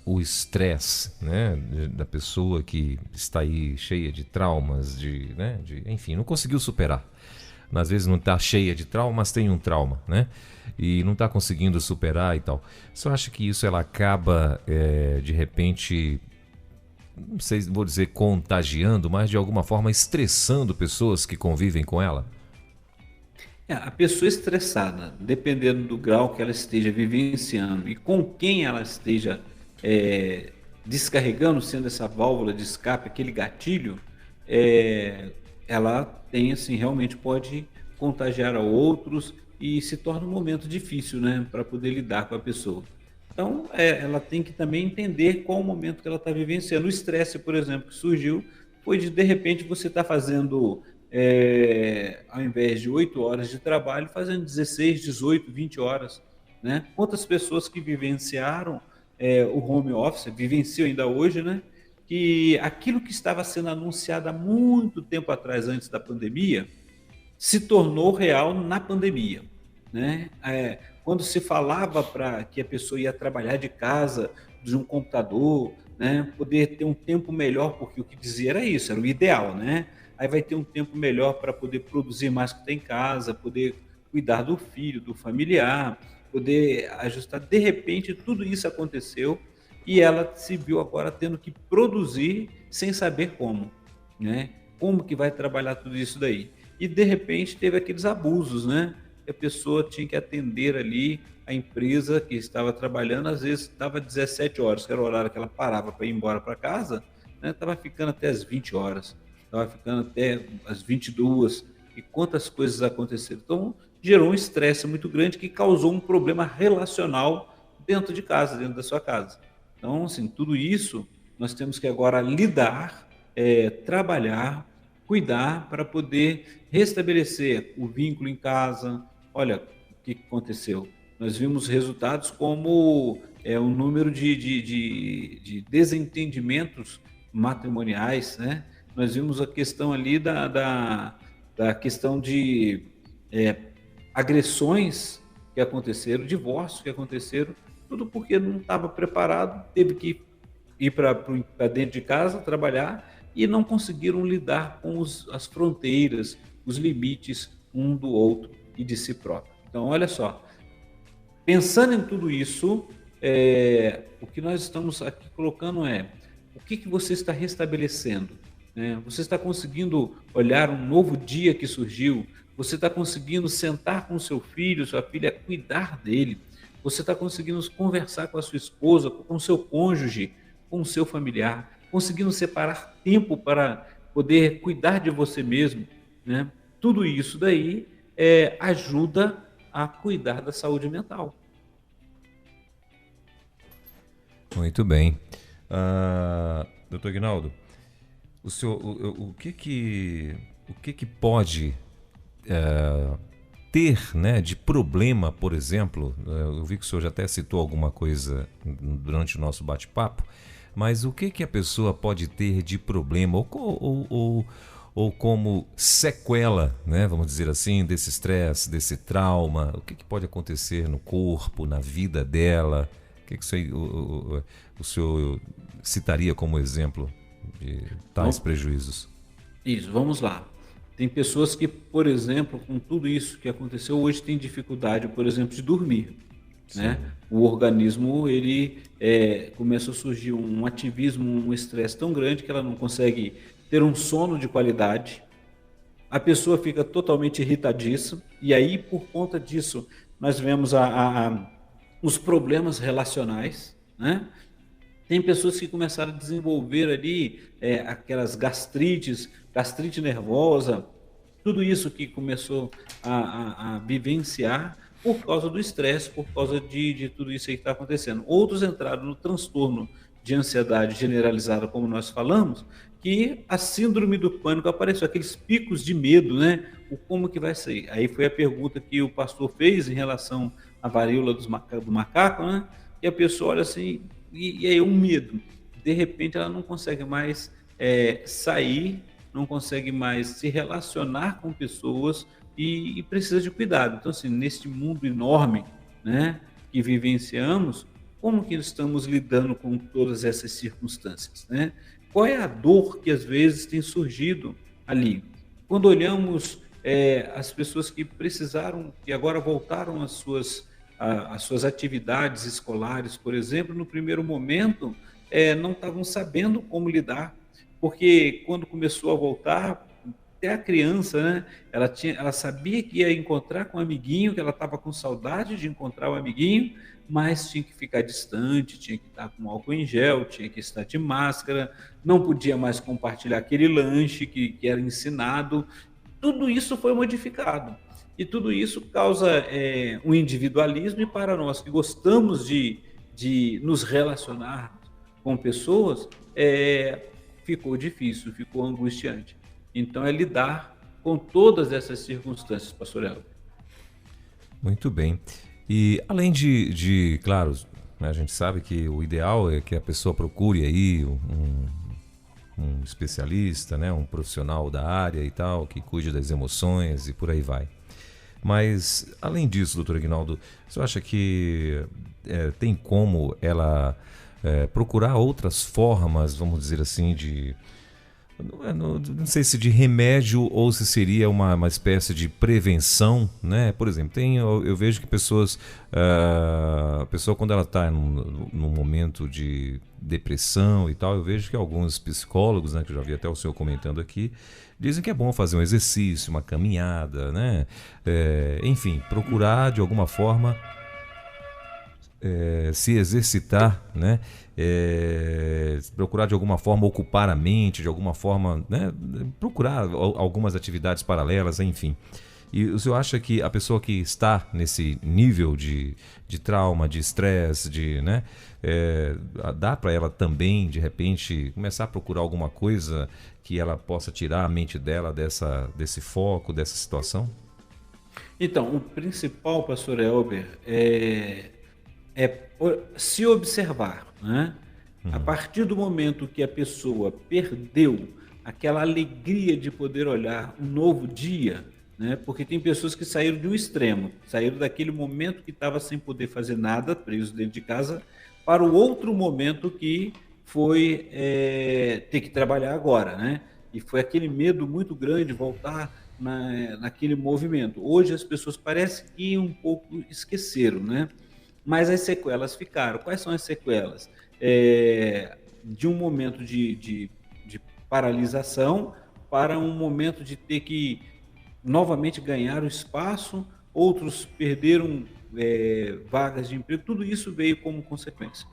o estresse, né, da pessoa que está aí cheia de traumas, enfim, não conseguiu superar. Às vezes não está cheia de traumas, tem um trauma, né? E não está conseguindo superar e tal. Você acha que isso ela acaba, de repente, não sei, vou dizer contagiando, mas de alguma forma estressando pessoas que convivem com ela? A pessoa estressada, dependendo do grau que ela esteja vivenciando e com quem ela esteja descarregando, sendo essa válvula de escape, aquele gatilho, ela tem, assim, realmente pode contagiar a outros e se torna um momento difícil, né, para poder lidar com a pessoa. Então, ela tem que também entender qual o momento que ela está vivenciando. O estresse, por exemplo, que surgiu, foi de repente você estar fazendo, ao invés de 8 horas de trabalho, fazendo 16, 18, 20 horas. Né? Quantas pessoas que vivenciaram o home office, vivenciam ainda hoje, né? Que aquilo que estava sendo anunciado há muito tempo atrás, antes da pandemia, se tornou real na pandemia. Né? Quando se falava para que a pessoa ia trabalhar de casa, de um computador, né? Poder ter um tempo melhor, porque o que dizia era isso, era o ideal, né? Aí vai ter um tempo melhor para poder produzir mais que tem em casa, poder cuidar do filho, do familiar, poder ajustar. De repente, tudo isso aconteceu e ela se viu agora tendo que produzir sem saber como, né? Como que vai trabalhar tudo isso daí? E de repente teve aqueles abusos, né? A pessoa tinha que atender ali a empresa que estava trabalhando, às vezes estava 17 horas, que era o horário que ela parava para ir embora para casa, né? Estava ficando até as 20 horas, estava ficando até as 22, e quantas coisas aconteceram. Então, gerou um estresse muito grande que causou um problema relacional dentro de casa, dentro da sua casa. Então, assim, tudo isso nós temos que agora lidar, trabalhar, cuidar para poder restabelecer o vínculo em casa. Olha o que aconteceu. Nós vimos resultados como o número de desentendimentos matrimoniais, né? Nós vimos a questão ali da questão de agressões que aconteceram, divórcios que aconteceram, tudo porque não estava preparado, teve que ir para dentro de casa trabalhar e não conseguiram lidar com as fronteiras, os limites um do outro e de si próprio. Então, olha só, pensando em tudo isso, o que nós estamos aqui colocando o que você está restabelecendo? Né? Você está conseguindo olhar um novo dia que surgiu? Você está conseguindo sentar com seu filho, sua filha, cuidar dele? Você está conseguindo conversar com a sua esposa, com o seu cônjuge, com o seu familiar, conseguindo separar tempo para poder cuidar de você mesmo, né? Tudo isso daí ajuda a cuidar da saúde mental. Muito bem. Doutor Ignaldo, o que pode ter, né, de problema, por exemplo? Eu vi que o senhor já até citou alguma coisa durante o nosso bate-papo, mas o que a pessoa pode ter de problema ou como sequela, né, vamos dizer assim, desse estresse, desse trauma? O que pode acontecer no corpo, na vida dela? O senhor citaria como exemplo de tais prejuízos? Isso, vamos lá. Tem pessoas que, por exemplo, com tudo isso que aconteceu, hoje tem dificuldade, por exemplo, de dormir, né? O organismo, ele começa a surgir um ativismo, um estresse tão grande que ela não consegue ter um sono de qualidade. A pessoa fica totalmente irritadiça e aí, por conta disso, nós vemos os problemas relacionais, né? Tem pessoas que começaram a desenvolver ali aquelas gastrite nervosa, tudo isso que começou a vivenciar por causa do estresse, por causa de tudo isso aí que está acontecendo. Outros entraram no transtorno de ansiedade generalizada, como nós falamos, que a síndrome do pânico apareceu, aqueles picos de medo, né? O como que vai sair? Aí foi a pergunta que o pastor fez em relação à varíola do macaco, né? E a pessoa olha assim, e aí um medo. De repente ela não consegue mais sair, não consegue mais se relacionar com pessoas e precisa de cuidado. Então, assim, neste mundo enorme, né, que vivenciamos, como que estamos lidando com todas essas circunstâncias, né? Qual é a dor que às vezes tem surgido ali? Quando olhamos as pessoas que precisaram, que agora voltaram às suas atividades escolares, por exemplo, no primeiro momento não estavam sabendo como lidar, porque quando começou a voltar, até a criança, né, ela sabia que ia encontrar com um amiguinho, que ela estava com saudade de encontrar o amiguinho, mas tinha que ficar distante, tinha que estar com álcool em gel, tinha que estar de máscara, não podia mais compartilhar aquele lanche que era ensinado. Tudo isso foi modificado. E tudo isso causa um individualismo, e para nós que gostamos de nos relacionar com pessoas, ficou difícil, ficou angustiante. Então é lidar com todas essas circunstâncias, pastor Elber. Muito bem. E além claro, né, a gente sabe que o ideal é que a pessoa procure aí um especialista, né, um profissional da área e tal, que cuide das emoções e por aí vai. Mas, além disso, doutor Ignaldo, você acha que tem como ela procurar outras formas, vamos dizer assim, não sei se de remédio ou se seria uma espécie de prevenção, né? Por exemplo, eu vejo que a pessoa quando ela está num momento de depressão e tal, eu vejo que alguns psicólogos, né, que eu já vi até o senhor comentando aqui, dizem que é bom fazer um exercício, uma caminhada, né? Enfim, procurar de alguma forma se exercitar, né? Procurar de alguma forma ocupar a mente, de alguma forma, né? Procurar algumas atividades paralelas, enfim. E o senhor acha que a pessoa que está nesse nível de trauma, de estresse, né? Dá para ela também, de repente, começar a procurar alguma coisa que ela possa tirar a mente dela desse foco, dessa situação? Então, o principal, pastor Elber, é se observar, né? A partir do momento que a pessoa perdeu aquela alegria de poder olhar um novo dia, né? Porque tem pessoas que saíram de um extremo, saíram daquele momento que estava sem poder fazer nada, preso dentro de casa, para o outro momento que foi ter que trabalhar agora, né? E foi aquele medo muito grande voltar naquele movimento. Hoje as pessoas parecem que um pouco esqueceram, né? Mas as sequelas ficaram. Quais são as sequelas? De um momento de paralisação para um momento de ter que novamente ganhar o espaço. Outros perderam vagas de emprego, tudo isso veio como consequência.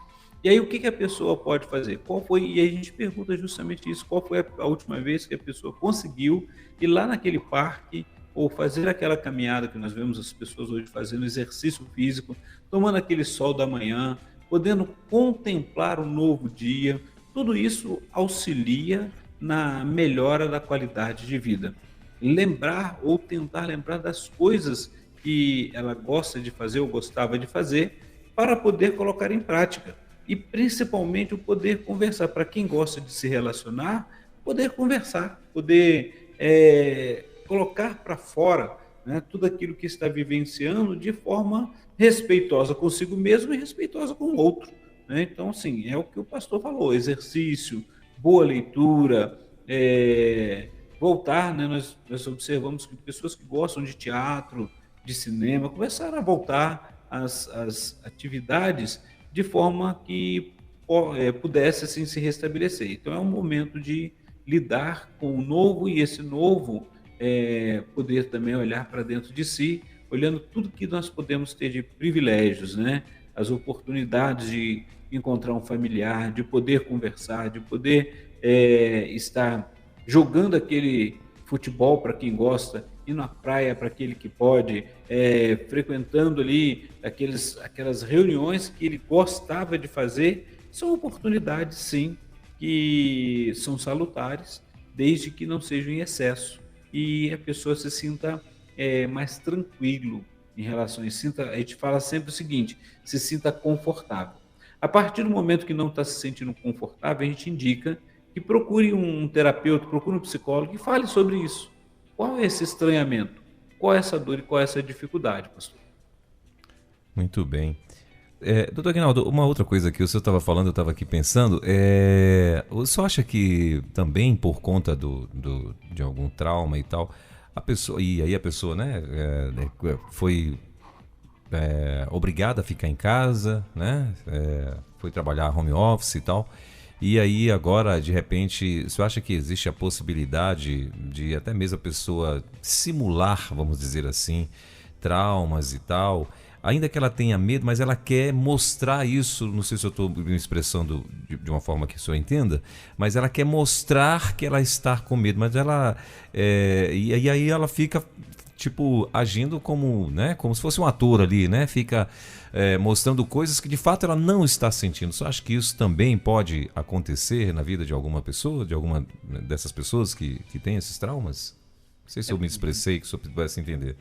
E aí o que a pessoa pode fazer? E aí a gente pergunta justamente isso, qual foi a última vez que a pessoa conseguiu ir lá naquele parque ou fazer aquela caminhada que nós vemos as pessoas hoje fazendo exercício físico, tomando aquele sol da manhã, podendo contemplar um novo dia. Tudo isso auxilia na melhora da qualidade de vida. Lembrar ou tentar lembrar das coisas que ela gosta de fazer ou gostava de fazer para poder colocar em prática. E principalmente o poder conversar. Para quem gosta de se relacionar, poder conversar, poder colocar para fora, né, tudo aquilo que está vivenciando de forma respeitosa consigo mesmo e respeitosa com o outro. Né? Então, assim, é o que o pastor falou: exercício, boa leitura, voltar, né? Nós observamos que pessoas que gostam de teatro, de cinema, começaram a voltar às atividades de forma que pudesse assim se restabelecer. Então é um momento de lidar com o novo, e esse novo poder também olhar para dentro de si, olhando tudo que nós podemos ter de privilégios, né? As oportunidades de encontrar um familiar, de poder conversar, de poder estar jogando aquele futebol para quem gosta, ir na praia para aquele que pode, frequentando ali aquelas reuniões que ele gostava de fazer. São oportunidades, sim, que são salutares, desde que não sejam em excesso e a pessoa se sinta mais tranquilo em relação a isso. A gente fala sempre o seguinte: se sinta confortável. A partir do momento que não está se sentindo confortável, a gente indica que procure um terapeuta, procure um psicólogo e fale sobre isso. Qual é esse estranhamento? Qual é essa dor e qual é essa dificuldade, pastor? Muito bem. Doutor Aguinaldo, uma outra coisa que o senhor estava falando, eu estava aqui pensando, o senhor acha que também por conta de algum trauma e tal, a pessoa, e aí a pessoa, né, foi obrigada a ficar em casa, né, foi trabalhar home office e tal, e aí agora, de repente, você acha que existe a possibilidade de até mesmo a pessoa simular, vamos dizer assim, traumas e tal, ainda que ela tenha medo, mas ela quer mostrar isso, não sei se eu estou me expressando de uma forma que o senhor entenda, mas ela quer mostrar que ela está com medo, mas ela... e aí ela fica, tipo, agindo como, né, como se fosse um ator ali, né? Fica mostrando coisas que de fato ela não está sentindo. Você acha que isso também pode acontecer na vida de alguma pessoa, de alguma dessas pessoas que tem esses traumas? Não sei se eu me expressei, que o senhor pudesse entender.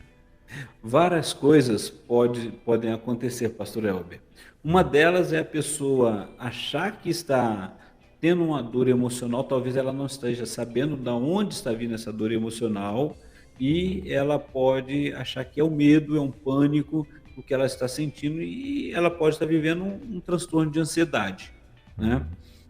Várias coisas podem acontecer, pastor Elber. Uma delas é a pessoa achar que está tendo uma dor emocional, talvez ela não esteja sabendo de onde está vindo essa dor emocional, e ela pode achar que é o medo, é um pânico, o que ela está sentindo, e ela pode estar vivendo um transtorno de ansiedade, né?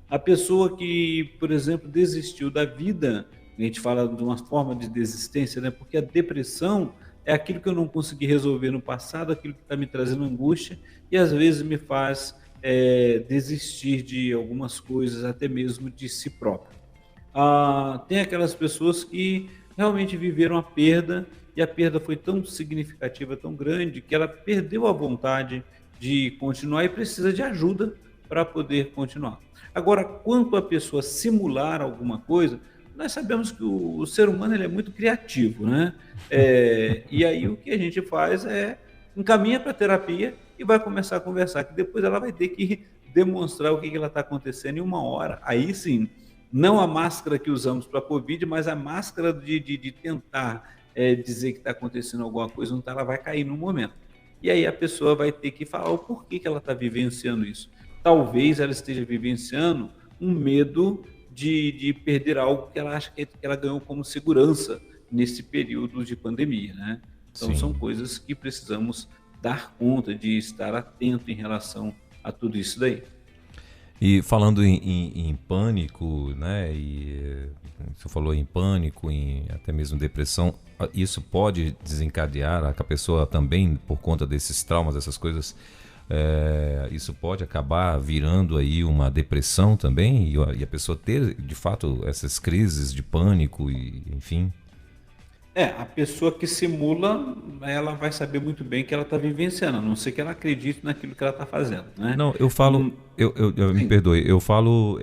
A pessoa que, por exemplo, desistiu da vida, a gente fala de uma forma de desistência, né? Porque a depressão é aquilo que eu não consegui resolver no passado, aquilo que está me trazendo angústia e às vezes me faz desistir de algumas coisas, até mesmo de si próprio. Tem aquelas pessoas que realmente viveram a perda, e a perda foi tão significativa, tão grande, que ela perdeu a vontade de continuar e precisa de ajuda para poder continuar. Agora, quanto a pessoa simular alguma coisa, nós sabemos que o ser humano ele é muito criativo, né? E aí o que a gente faz é encaminha para a terapia e vai começar a conversar, que depois ela vai ter que demonstrar o que ela está acontecendo em uma hora. Aí sim, não a máscara que usamos para a Covid, mas a máscara de tentar dizer que está acontecendo alguma coisa, então ela vai cair no momento. E aí a pessoa vai ter que falar o porquê que ela está vivenciando isso. Talvez ela esteja vivenciando um medo de perder algo que ela acha que ela ganhou como segurança nesse período de pandemia, né? Então Sim. São coisas que precisamos dar conta de estar atento em relação a tudo isso daí. E falando em pânico, né? E você falou em pânico, em até mesmo depressão, isso pode desencadear que a pessoa também, por conta desses traumas, dessas coisas, isso pode acabar virando aí uma depressão também, e a pessoa ter de fato essas crises de pânico e enfim. A pessoa que simula, ela vai saber muito bem que ela está vivenciando, a não ser que ela acredite naquilo que ela está fazendo, né? Não, eu falo, Hum, me sim. perdoe, eu falo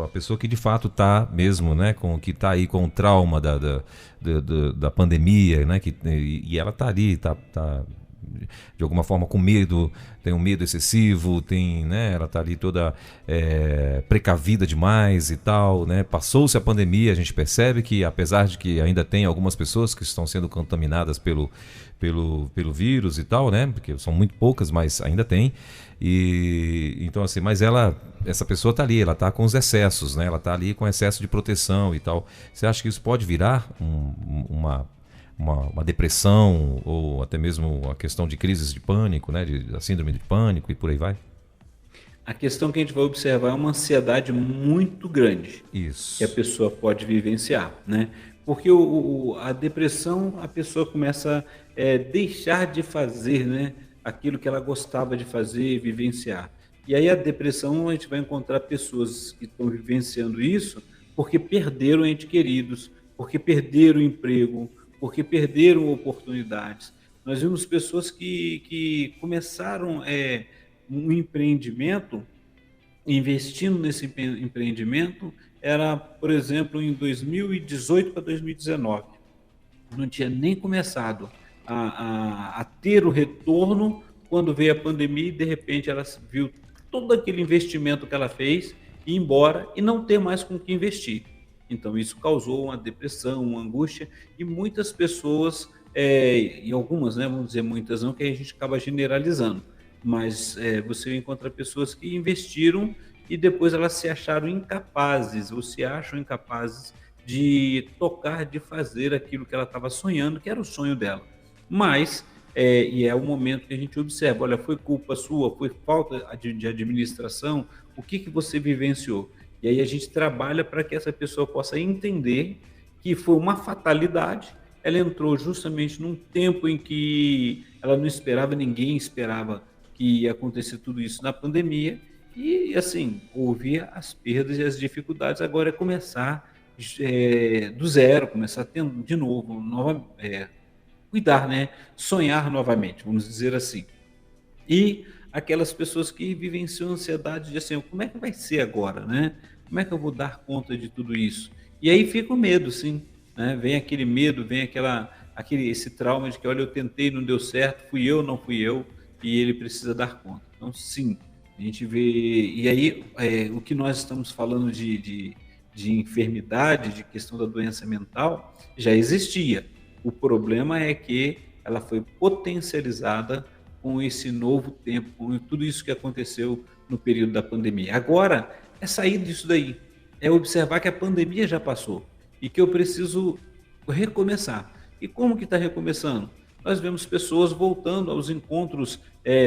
a pessoa que de fato está mesmo, né, que está aí com o trauma da pandemia, né, e ela está ali, tá de alguma forma com medo, tem um medo excessivo, né, ela está ali toda precavida demais e tal, né, passou-se a pandemia, a gente percebe que apesar de que ainda tem algumas pessoas que estão sendo contaminadas pelo vírus e tal, né, porque são muito poucas, mas ainda tem, e então assim, mas essa pessoa está ali, ela está com os excessos, né, ela está ali com excesso de proteção e tal. Você acha que isso pode virar uma depressão ou até mesmo a questão de crises de pânico, né, da síndrome de pânico e por aí vai? A questão que a gente vai observar é uma ansiedade muito grande que a Isso. pessoa pode vivenciar, né? Porque a depressão, a pessoa começa a deixar de fazer, né, aquilo que ela gostava de fazer, vivenciar. E aí a depressão, a gente vai encontrar pessoas que estão vivenciando isso porque perderam entes queridos, porque perderam o emprego, porque perderam oportunidades. Nós vimos pessoas que começaram um empreendimento, investindo nesse empreendimento, era, por exemplo, em 2018 para 2019. Não tinha nem começado a ter o retorno quando veio a pandemia e, de repente, ela viu todo aquele investimento que ela fez ir embora e não ter mais com o que investir. Então, isso causou uma depressão, uma angústia, e muitas pessoas, e algumas, né, vamos dizer muitas não, que a gente acaba generalizando, mas você encontra pessoas que investiram e depois elas se acharam incapazes, ou se acham incapazes de tocar, de fazer aquilo que ela estava sonhando, que era o sonho dela. Mas, e é o momento que a gente observa, olha, foi culpa sua, foi falta de administração, o que você vivenciou? E aí a gente trabalha para que essa pessoa possa entender que foi uma fatalidade, ela entrou justamente num tempo em que ela não esperava, ninguém esperava que ia acontecer tudo isso na pandemia, e assim, houve as perdas e as dificuldades, agora é começar do zero, começar tendo de novo, cuidar, né? Sonhar novamente, vamos dizer assim. E aquelas pessoas que vivenciam ansiedade de assim, como é que vai ser agora, né? Como é que eu vou dar conta de tudo isso? E aí fica o medo, sim, né? Vem aquele medo, vem esse trauma de que, olha, eu tentei, não deu certo, fui eu, não fui eu, e ele precisa dar conta. Então, sim, a gente vê. E aí, o que nós estamos falando de enfermidade, de questão da doença mental, já existia. O problema é que ela foi potencializada com esse novo tempo, com tudo isso que aconteceu no período da pandemia. Agora é sair disso daí, é observar que a pandemia já passou e que eu preciso recomeçar. E como que está recomeçando? Nós vemos pessoas voltando aos encontros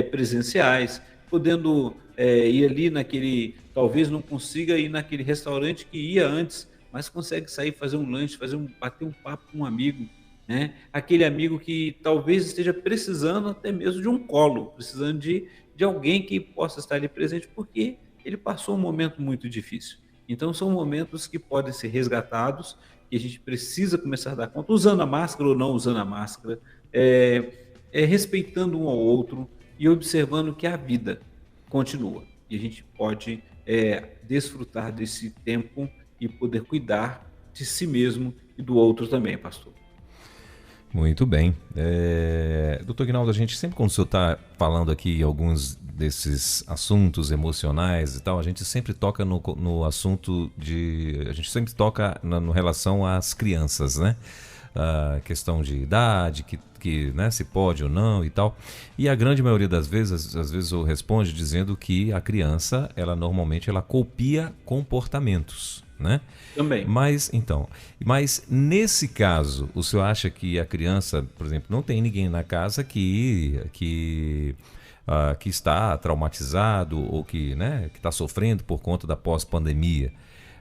presenciais, podendo ir ali naquele, talvez não consiga ir naquele restaurante que ia antes, mas consegue sair, fazer um lanche, bater um papo com um amigo, né? Aquele amigo que talvez esteja precisando até mesmo de um colo, precisando de alguém que possa estar ali presente, porque ele passou um momento muito difícil. Então, são momentos que podem ser resgatados e a gente precisa começar a dar conta, usando a máscara ou não usando a máscara, respeitando um ao outro e observando que a vida continua. E a gente pode desfrutar desse tempo e poder cuidar de si mesmo e do outro também, pastor. Muito bem. Doutor Guinaldo, a gente sempre quando o senhor está falando aqui alguns desses assuntos emocionais e tal, a gente sempre toca no assunto a gente sempre toca no relação às crianças, né? A questão de idade, que né, se pode ou não e tal. E a grande maioria das vezes, às vezes eu respondo dizendo que a criança, ela normalmente ela copia comportamentos, né? Também. Mas nesse caso, o senhor acha que a criança, por exemplo, não tem ninguém na casa que está traumatizado ou que está sofrendo por conta da pós-pandemia?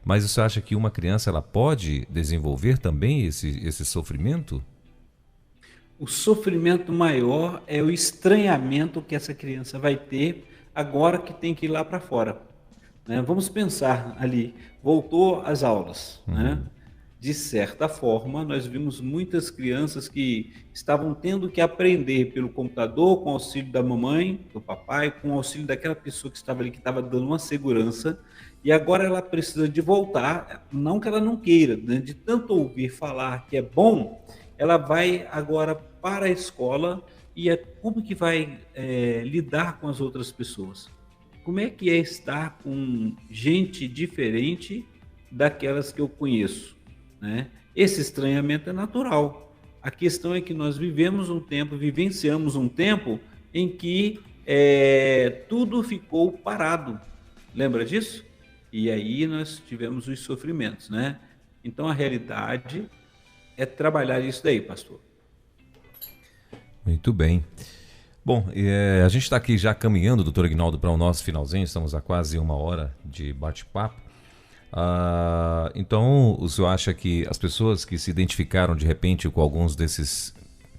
Mas você acha que uma criança ela pode desenvolver também esse sofrimento? O sofrimento maior é o estranhamento que essa criança vai ter agora que tem que ir lá para fora, né? Vamos pensar ali, voltou às aulas, né? de certa forma, nós vimos muitas crianças que estavam tendo que aprender pelo computador, com o auxílio da mamãe, do papai, com o auxílio daquela pessoa que estava ali, que estava dando uma segurança, e agora ela precisa de voltar, não que ela não queira, né? De tanto ouvir falar que é bom, ela vai agora para a escola e como que vai lidar com as outras pessoas? Como é que é estar com gente diferente daquelas que eu conheço, né? Esse estranhamento é natural. A questão é que nós vivemos um tempo, vivenciamos um tempo em que tudo ficou parado. Lembra disso? E aí nós tivemos os sofrimentos, né? Então a realidade é trabalhar isso daí, pastor. Muito bem. Bom, a gente está aqui já caminhando, doutor Aguinaldo, para o nosso finalzinho, estamos a quase 1 hora de bate-papo. Então, o senhor acha que as pessoas que se identificaram de repente com alguns desses,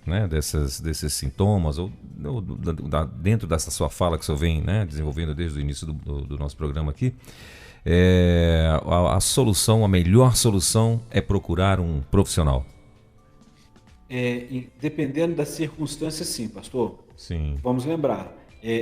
né, desses sintomas, ou dentro dessa sua fala que o senhor vem, né, desenvolvendo desde o início do nosso programa aqui, a solução, a melhor solução é procurar um profissional? Dependendo da circunstância, sim, pastor. Sim. Vamos lembrar,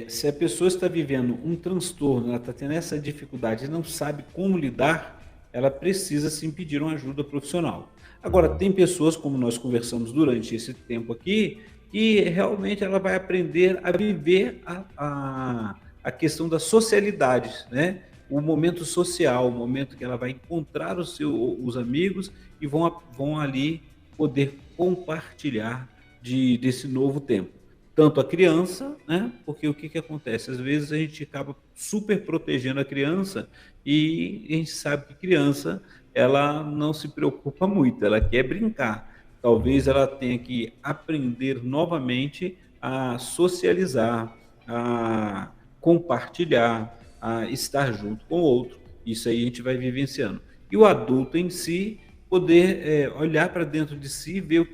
se a pessoa está vivendo um transtorno, ela está tendo essa dificuldade e não sabe como lidar, ela precisa sim pedir uma ajuda profissional. Agora, tem pessoas, como nós conversamos durante esse tempo aqui, que realmente ela vai aprender a viver a questão da socialidade, né? O momento social, o momento que ela vai encontrar os amigos e vão ali poder compartilhar desse novo tempo. Tanto a criança, né? Porque o que acontece? Às vezes a gente acaba super protegendo a criança e a gente sabe que criança, ela não se preocupa muito, ela quer brincar. Talvez ela tenha que aprender novamente a socializar, a compartilhar, a estar junto com o outro. Isso aí a gente vai vivenciando. E o adulto em si, poder olhar para dentro de si e ver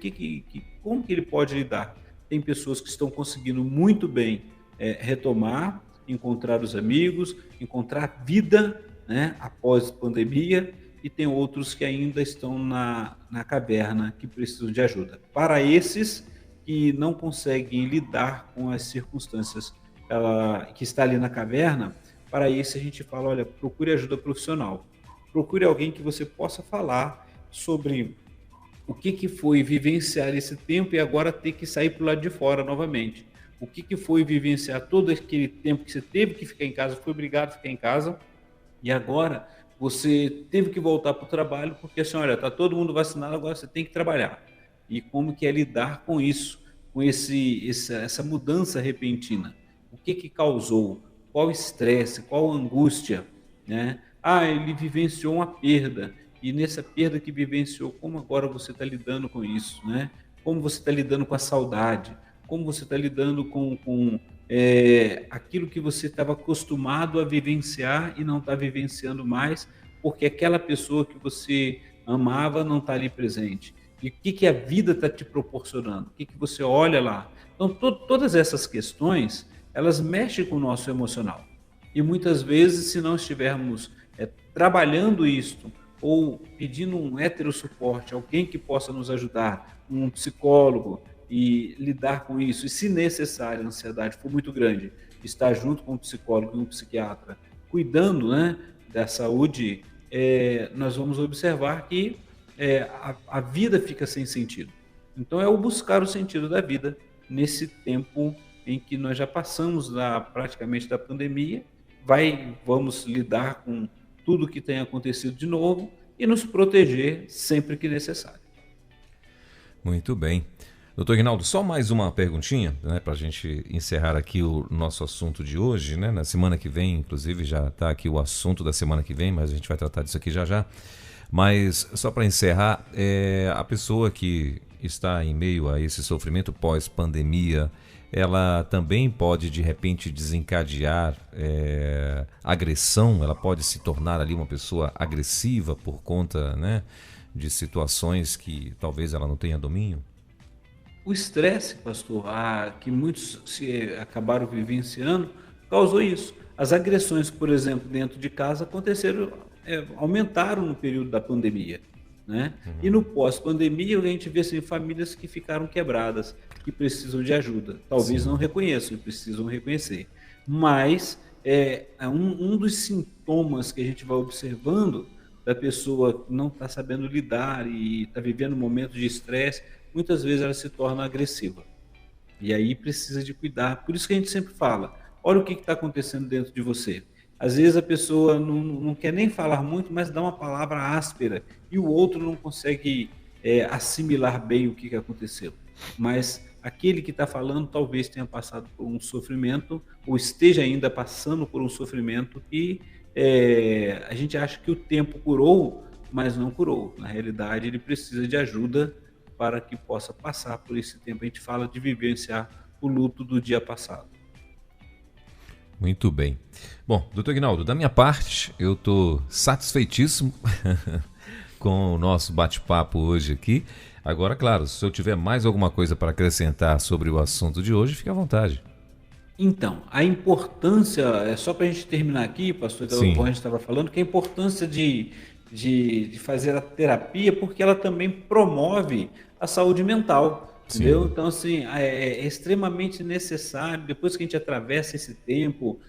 como que ele pode lidar. Tem pessoas que estão conseguindo muito bem retomar, encontrar os amigos, encontrar vida, né, após pandemia, e tem outros que ainda estão na caverna, que precisam de ajuda. Para esses que não conseguem lidar com as circunstâncias que está ali na caverna, para isso a gente fala, olha, procure ajuda profissional. Procure alguém que você possa falar sobre o que foi vivenciar esse tempo e agora ter que sair para o lado de fora novamente. O que foi vivenciar todo aquele tempo que você teve que ficar em casa, foi obrigado a ficar em casa, e agora você teve que voltar para o trabalho, porque assim, olha, está todo mundo vacinado, agora você tem que trabalhar. E como que é lidar com isso, com essa mudança repentina? O que causou? Qual estresse? Qual angústia? Né? Ele vivenciou uma perda. E nessa perda que vivenciou, como agora você está lidando com isso, né? Como você está lidando com a saudade? Como você está lidando com aquilo que você estava acostumado a vivenciar e não está vivenciando mais, porque aquela pessoa que você amava não está ali presente? E o que a vida está te proporcionando? O que você olha lá? Então, todas essas questões, elas mexem com o nosso emocional. E muitas vezes, se não estivermos trabalhando isto, ou pedindo um heterosuporte, alguém que possa nos ajudar, um psicólogo, e lidar com isso, e se necessário, a ansiedade for muito grande, estar junto com um psicólogo e um psiquiatra, cuidando, né, da saúde, nós vamos observar que a vida fica sem sentido. Então é o buscar o sentido da vida nesse tempo em que nós já passamos praticamente da pandemia, vamos lidar com tudo que tem acontecido de novo e nos proteger sempre que necessário. Muito bem. Doutor Aguinaldo, só mais uma perguntinha, né, para a gente encerrar aqui o nosso assunto de hoje, né? Na semana que vem, inclusive, já está aqui o assunto da semana que vem, mas a gente vai tratar disso aqui já já. Mas só para encerrar, a pessoa que está em meio a esse sofrimento pós-pandemia, ela também pode, de repente, desencadear agressão, ela pode se tornar ali uma pessoa agressiva por conta, né, de situações que talvez ela não tenha domínio? O estresse, pastor, que muitos acabaram vivenciando, causou isso. As agressões, por exemplo, dentro de casa aconteceram, aumentaram no período da pandemia. né? E no pós-pandemia, a gente vê assim, famílias que ficaram quebradas, que precisam de ajuda. Talvez Sim. não reconheçam, e precisam reconhecer. Mas um dos sintomas que a gente vai observando da pessoa que não está sabendo lidar e está vivendo momentos de estresse, muitas vezes ela se torna agressiva. E aí precisa de cuidar. Por isso que a gente sempre fala, olha o que está acontecendo dentro de você. Às vezes a pessoa não quer nem falar muito, mas dá uma palavra áspera e o outro não consegue assimilar bem o que aconteceu. Mas aquele que está falando talvez tenha passado por um sofrimento ou esteja ainda passando por um sofrimento que a gente acha que o tempo curou, mas não curou. Na realidade, ele precisa de ajuda para que possa passar por esse tempo. A gente fala de vivenciar o luto do dia passado. Muito bem. Bom, doutor Ignaldo, da minha parte, eu estou satisfeitíssimo com o nosso bate-papo hoje aqui. Agora, claro, se eu tiver mais alguma coisa para acrescentar sobre o assunto de hoje, fique à vontade. Então, a importância, só para a gente terminar aqui, pastor, Sim. como a gente estava falando, que a importância de fazer a terapia, porque ela também promove a saúde mental, entendeu? Sim. Então, assim, é extremamente necessário, depois que a gente atravessa esse tempo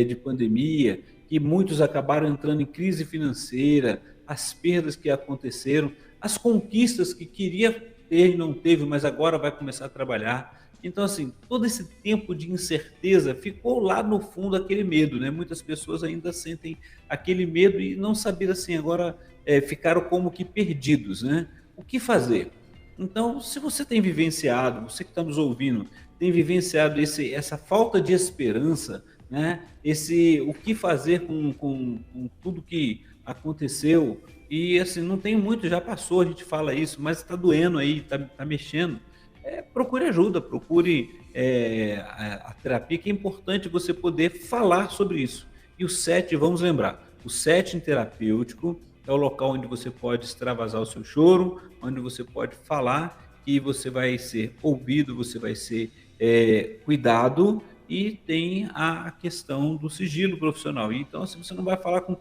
de pandemia, que muitos acabaram entrando em crise financeira, as perdas que aconteceram, as conquistas que queria ter e não teve, mas agora vai começar a trabalhar. Então, assim, todo esse tempo de incerteza ficou lá no fundo aquele medo, né? Muitas pessoas ainda sentem aquele medo e não saber, assim, agora ficaram como que perdidos, né? O que fazer? Então, se você tem vivenciado, você que está nos ouvindo, tem vivenciado essa falta de esperança, né? O que fazer com tudo que aconteceu, e assim, não tem muito, já passou, a gente fala isso, mas está doendo aí, tá mexendo. Procure ajuda, procure a terapia, que é importante você poder falar sobre isso. E o SET, vamos lembrar, o setting terapêutico é o local onde você pode extravasar o seu choro, onde você pode falar e você vai ser ouvido, você vai ser cuidado, e tem a questão do sigilo profissional. Então, assim, você não vai falar com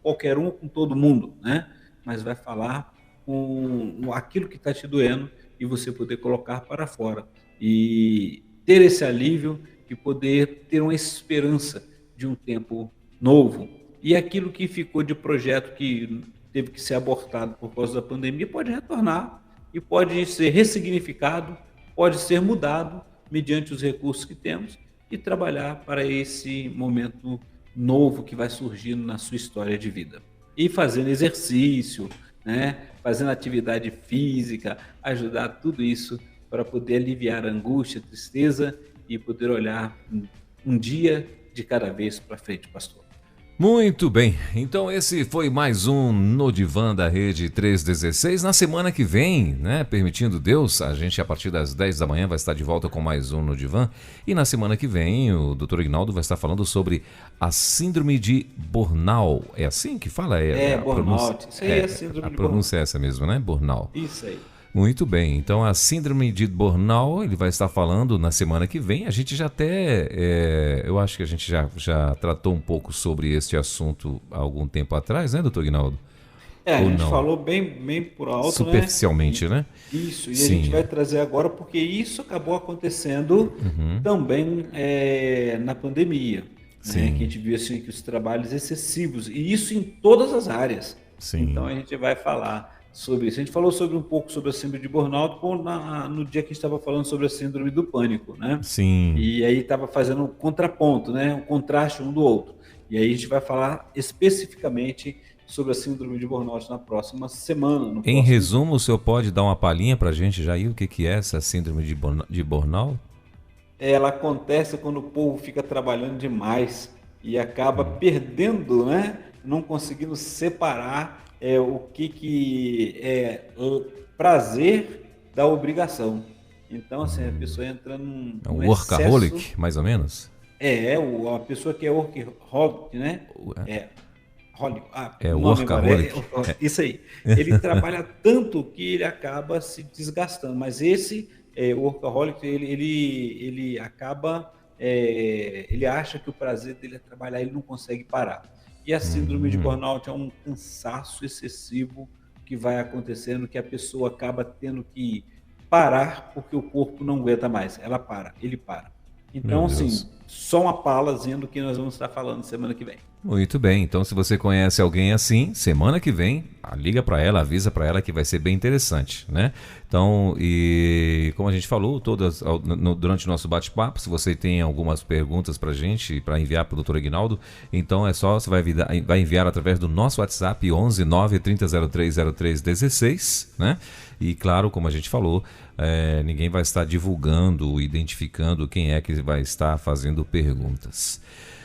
qualquer um, com todo mundo, né? Mas vai falar com aquilo que está te doendo e você poder colocar para fora e ter esse alívio e poder ter uma esperança de um tempo novo. E aquilo que ficou de projeto que teve que ser abortado por causa da pandemia pode retornar e pode ser ressignificado, pode ser mudado mediante os recursos que temos e trabalhar para esse momento novo que vai surgindo na sua história de vida. E fazendo exercício, né? Fazendo atividade física, ajudar tudo isso para poder aliviar a angústia, a tristeza e poder olhar um dia de cada vez para frente, pastor. Muito bem, então esse foi mais um No Divã da Rede 316. Na semana que vem, né, permitindo Deus, a gente a partir das 10 da manhã vai estar de volta com mais um No Divã. E na semana que vem o Dr. Ignaldo vai estar falando sobre a síndrome de Bornau. É assim que fala? Burnout. Isso aí é a síndrome de Burnout. A pronúncia é essa mesmo, né? Burnout. Isso aí. Muito bem, então a síndrome de Bornau, ele vai estar falando na semana que vem. A gente já até, eu acho que a gente já tratou um pouco sobre este assunto há algum tempo atrás, né, doutor Ignaldo? A Ou gente não? falou bem por alto, superficialmente, né? Isso, e Sim. a gente vai trazer agora porque isso acabou acontecendo também na pandemia. Sim. Né? Que a gente viu assim, que os trabalhos excessivos, e isso em todas as áreas. Sim. Então a gente vai falar sobre isso. A gente falou um pouco sobre a síndrome de burnout no dia que a gente estava falando sobre a síndrome do pânico, né? Sim. E aí estava fazendo um contraponto, né? Um contraste um do outro. E aí a gente vai falar especificamente sobre a síndrome de burnout na próxima semana. Em resumo, o senhor pode dar uma palhinha para a gente já aí o que é essa síndrome de burnout? Ela acontece quando o povo fica trabalhando demais e acaba perdendo, né? Não conseguindo separar o que é prazer da obrigação. Então, assim, a pessoa entra num É um workaholic, excesso, mais ou menos? a pessoa que é workaholic, né? O workaholic. Isso aí. Ele trabalha tanto que ele acaba se desgastando, mas esse workaholic, ele acaba, ele acha que o prazer dele é trabalhar, ele não consegue parar. E a síndrome de burnout é um cansaço excessivo que vai acontecendo que a pessoa acaba tendo que parar porque o corpo não aguenta mais. Ele para. Então, assim, só uma palazinha do que nós vamos estar falando semana que vem. Muito bem, então se você conhece alguém assim, semana que vem, liga para ela, avisa para ela que vai ser bem interessante, né? Então, e como a gente falou, durante o nosso bate-papo, se você tem algumas perguntas para a gente, para enviar para o Dr. Aguinaldo, então é só, você vai enviar através do nosso WhatsApp 11 9 3003 0316, né? E claro, como a gente falou, ninguém vai estar divulgando, identificando quem é que vai estar fazendo perguntas.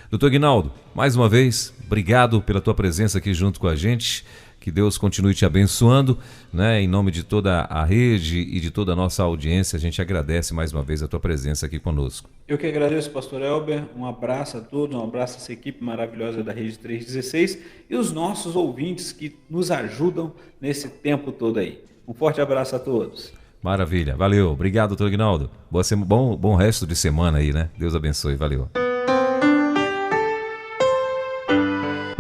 Doutor Aguinaldo, mais uma vez, obrigado pela tua presença aqui junto com a gente. Que Deus continue te abençoando, né? Em nome de toda a rede e de toda a nossa audiência, a gente agradece mais uma vez a tua presença aqui conosco. Eu que agradeço, pastor Elber. Um abraço a todos, um abraço a essa equipe maravilhosa da Rede 316 e os nossos ouvintes que nos ajudam nesse tempo todo aí. Um forte abraço a todos. Maravilha, valeu. Obrigado, doutor Aguinaldo. Bom resto de semana aí, né? Deus abençoe, valeu.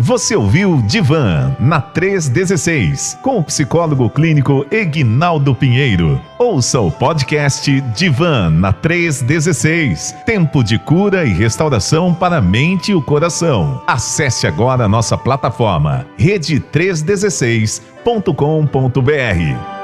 Você ouviu Divan na 316, com o psicólogo clínico Eguinaldo Pinheiro. Ouça o podcast Divan na 316, tempo de cura e restauração para a mente e o coração. Acesse agora a nossa plataforma rede316.com.br.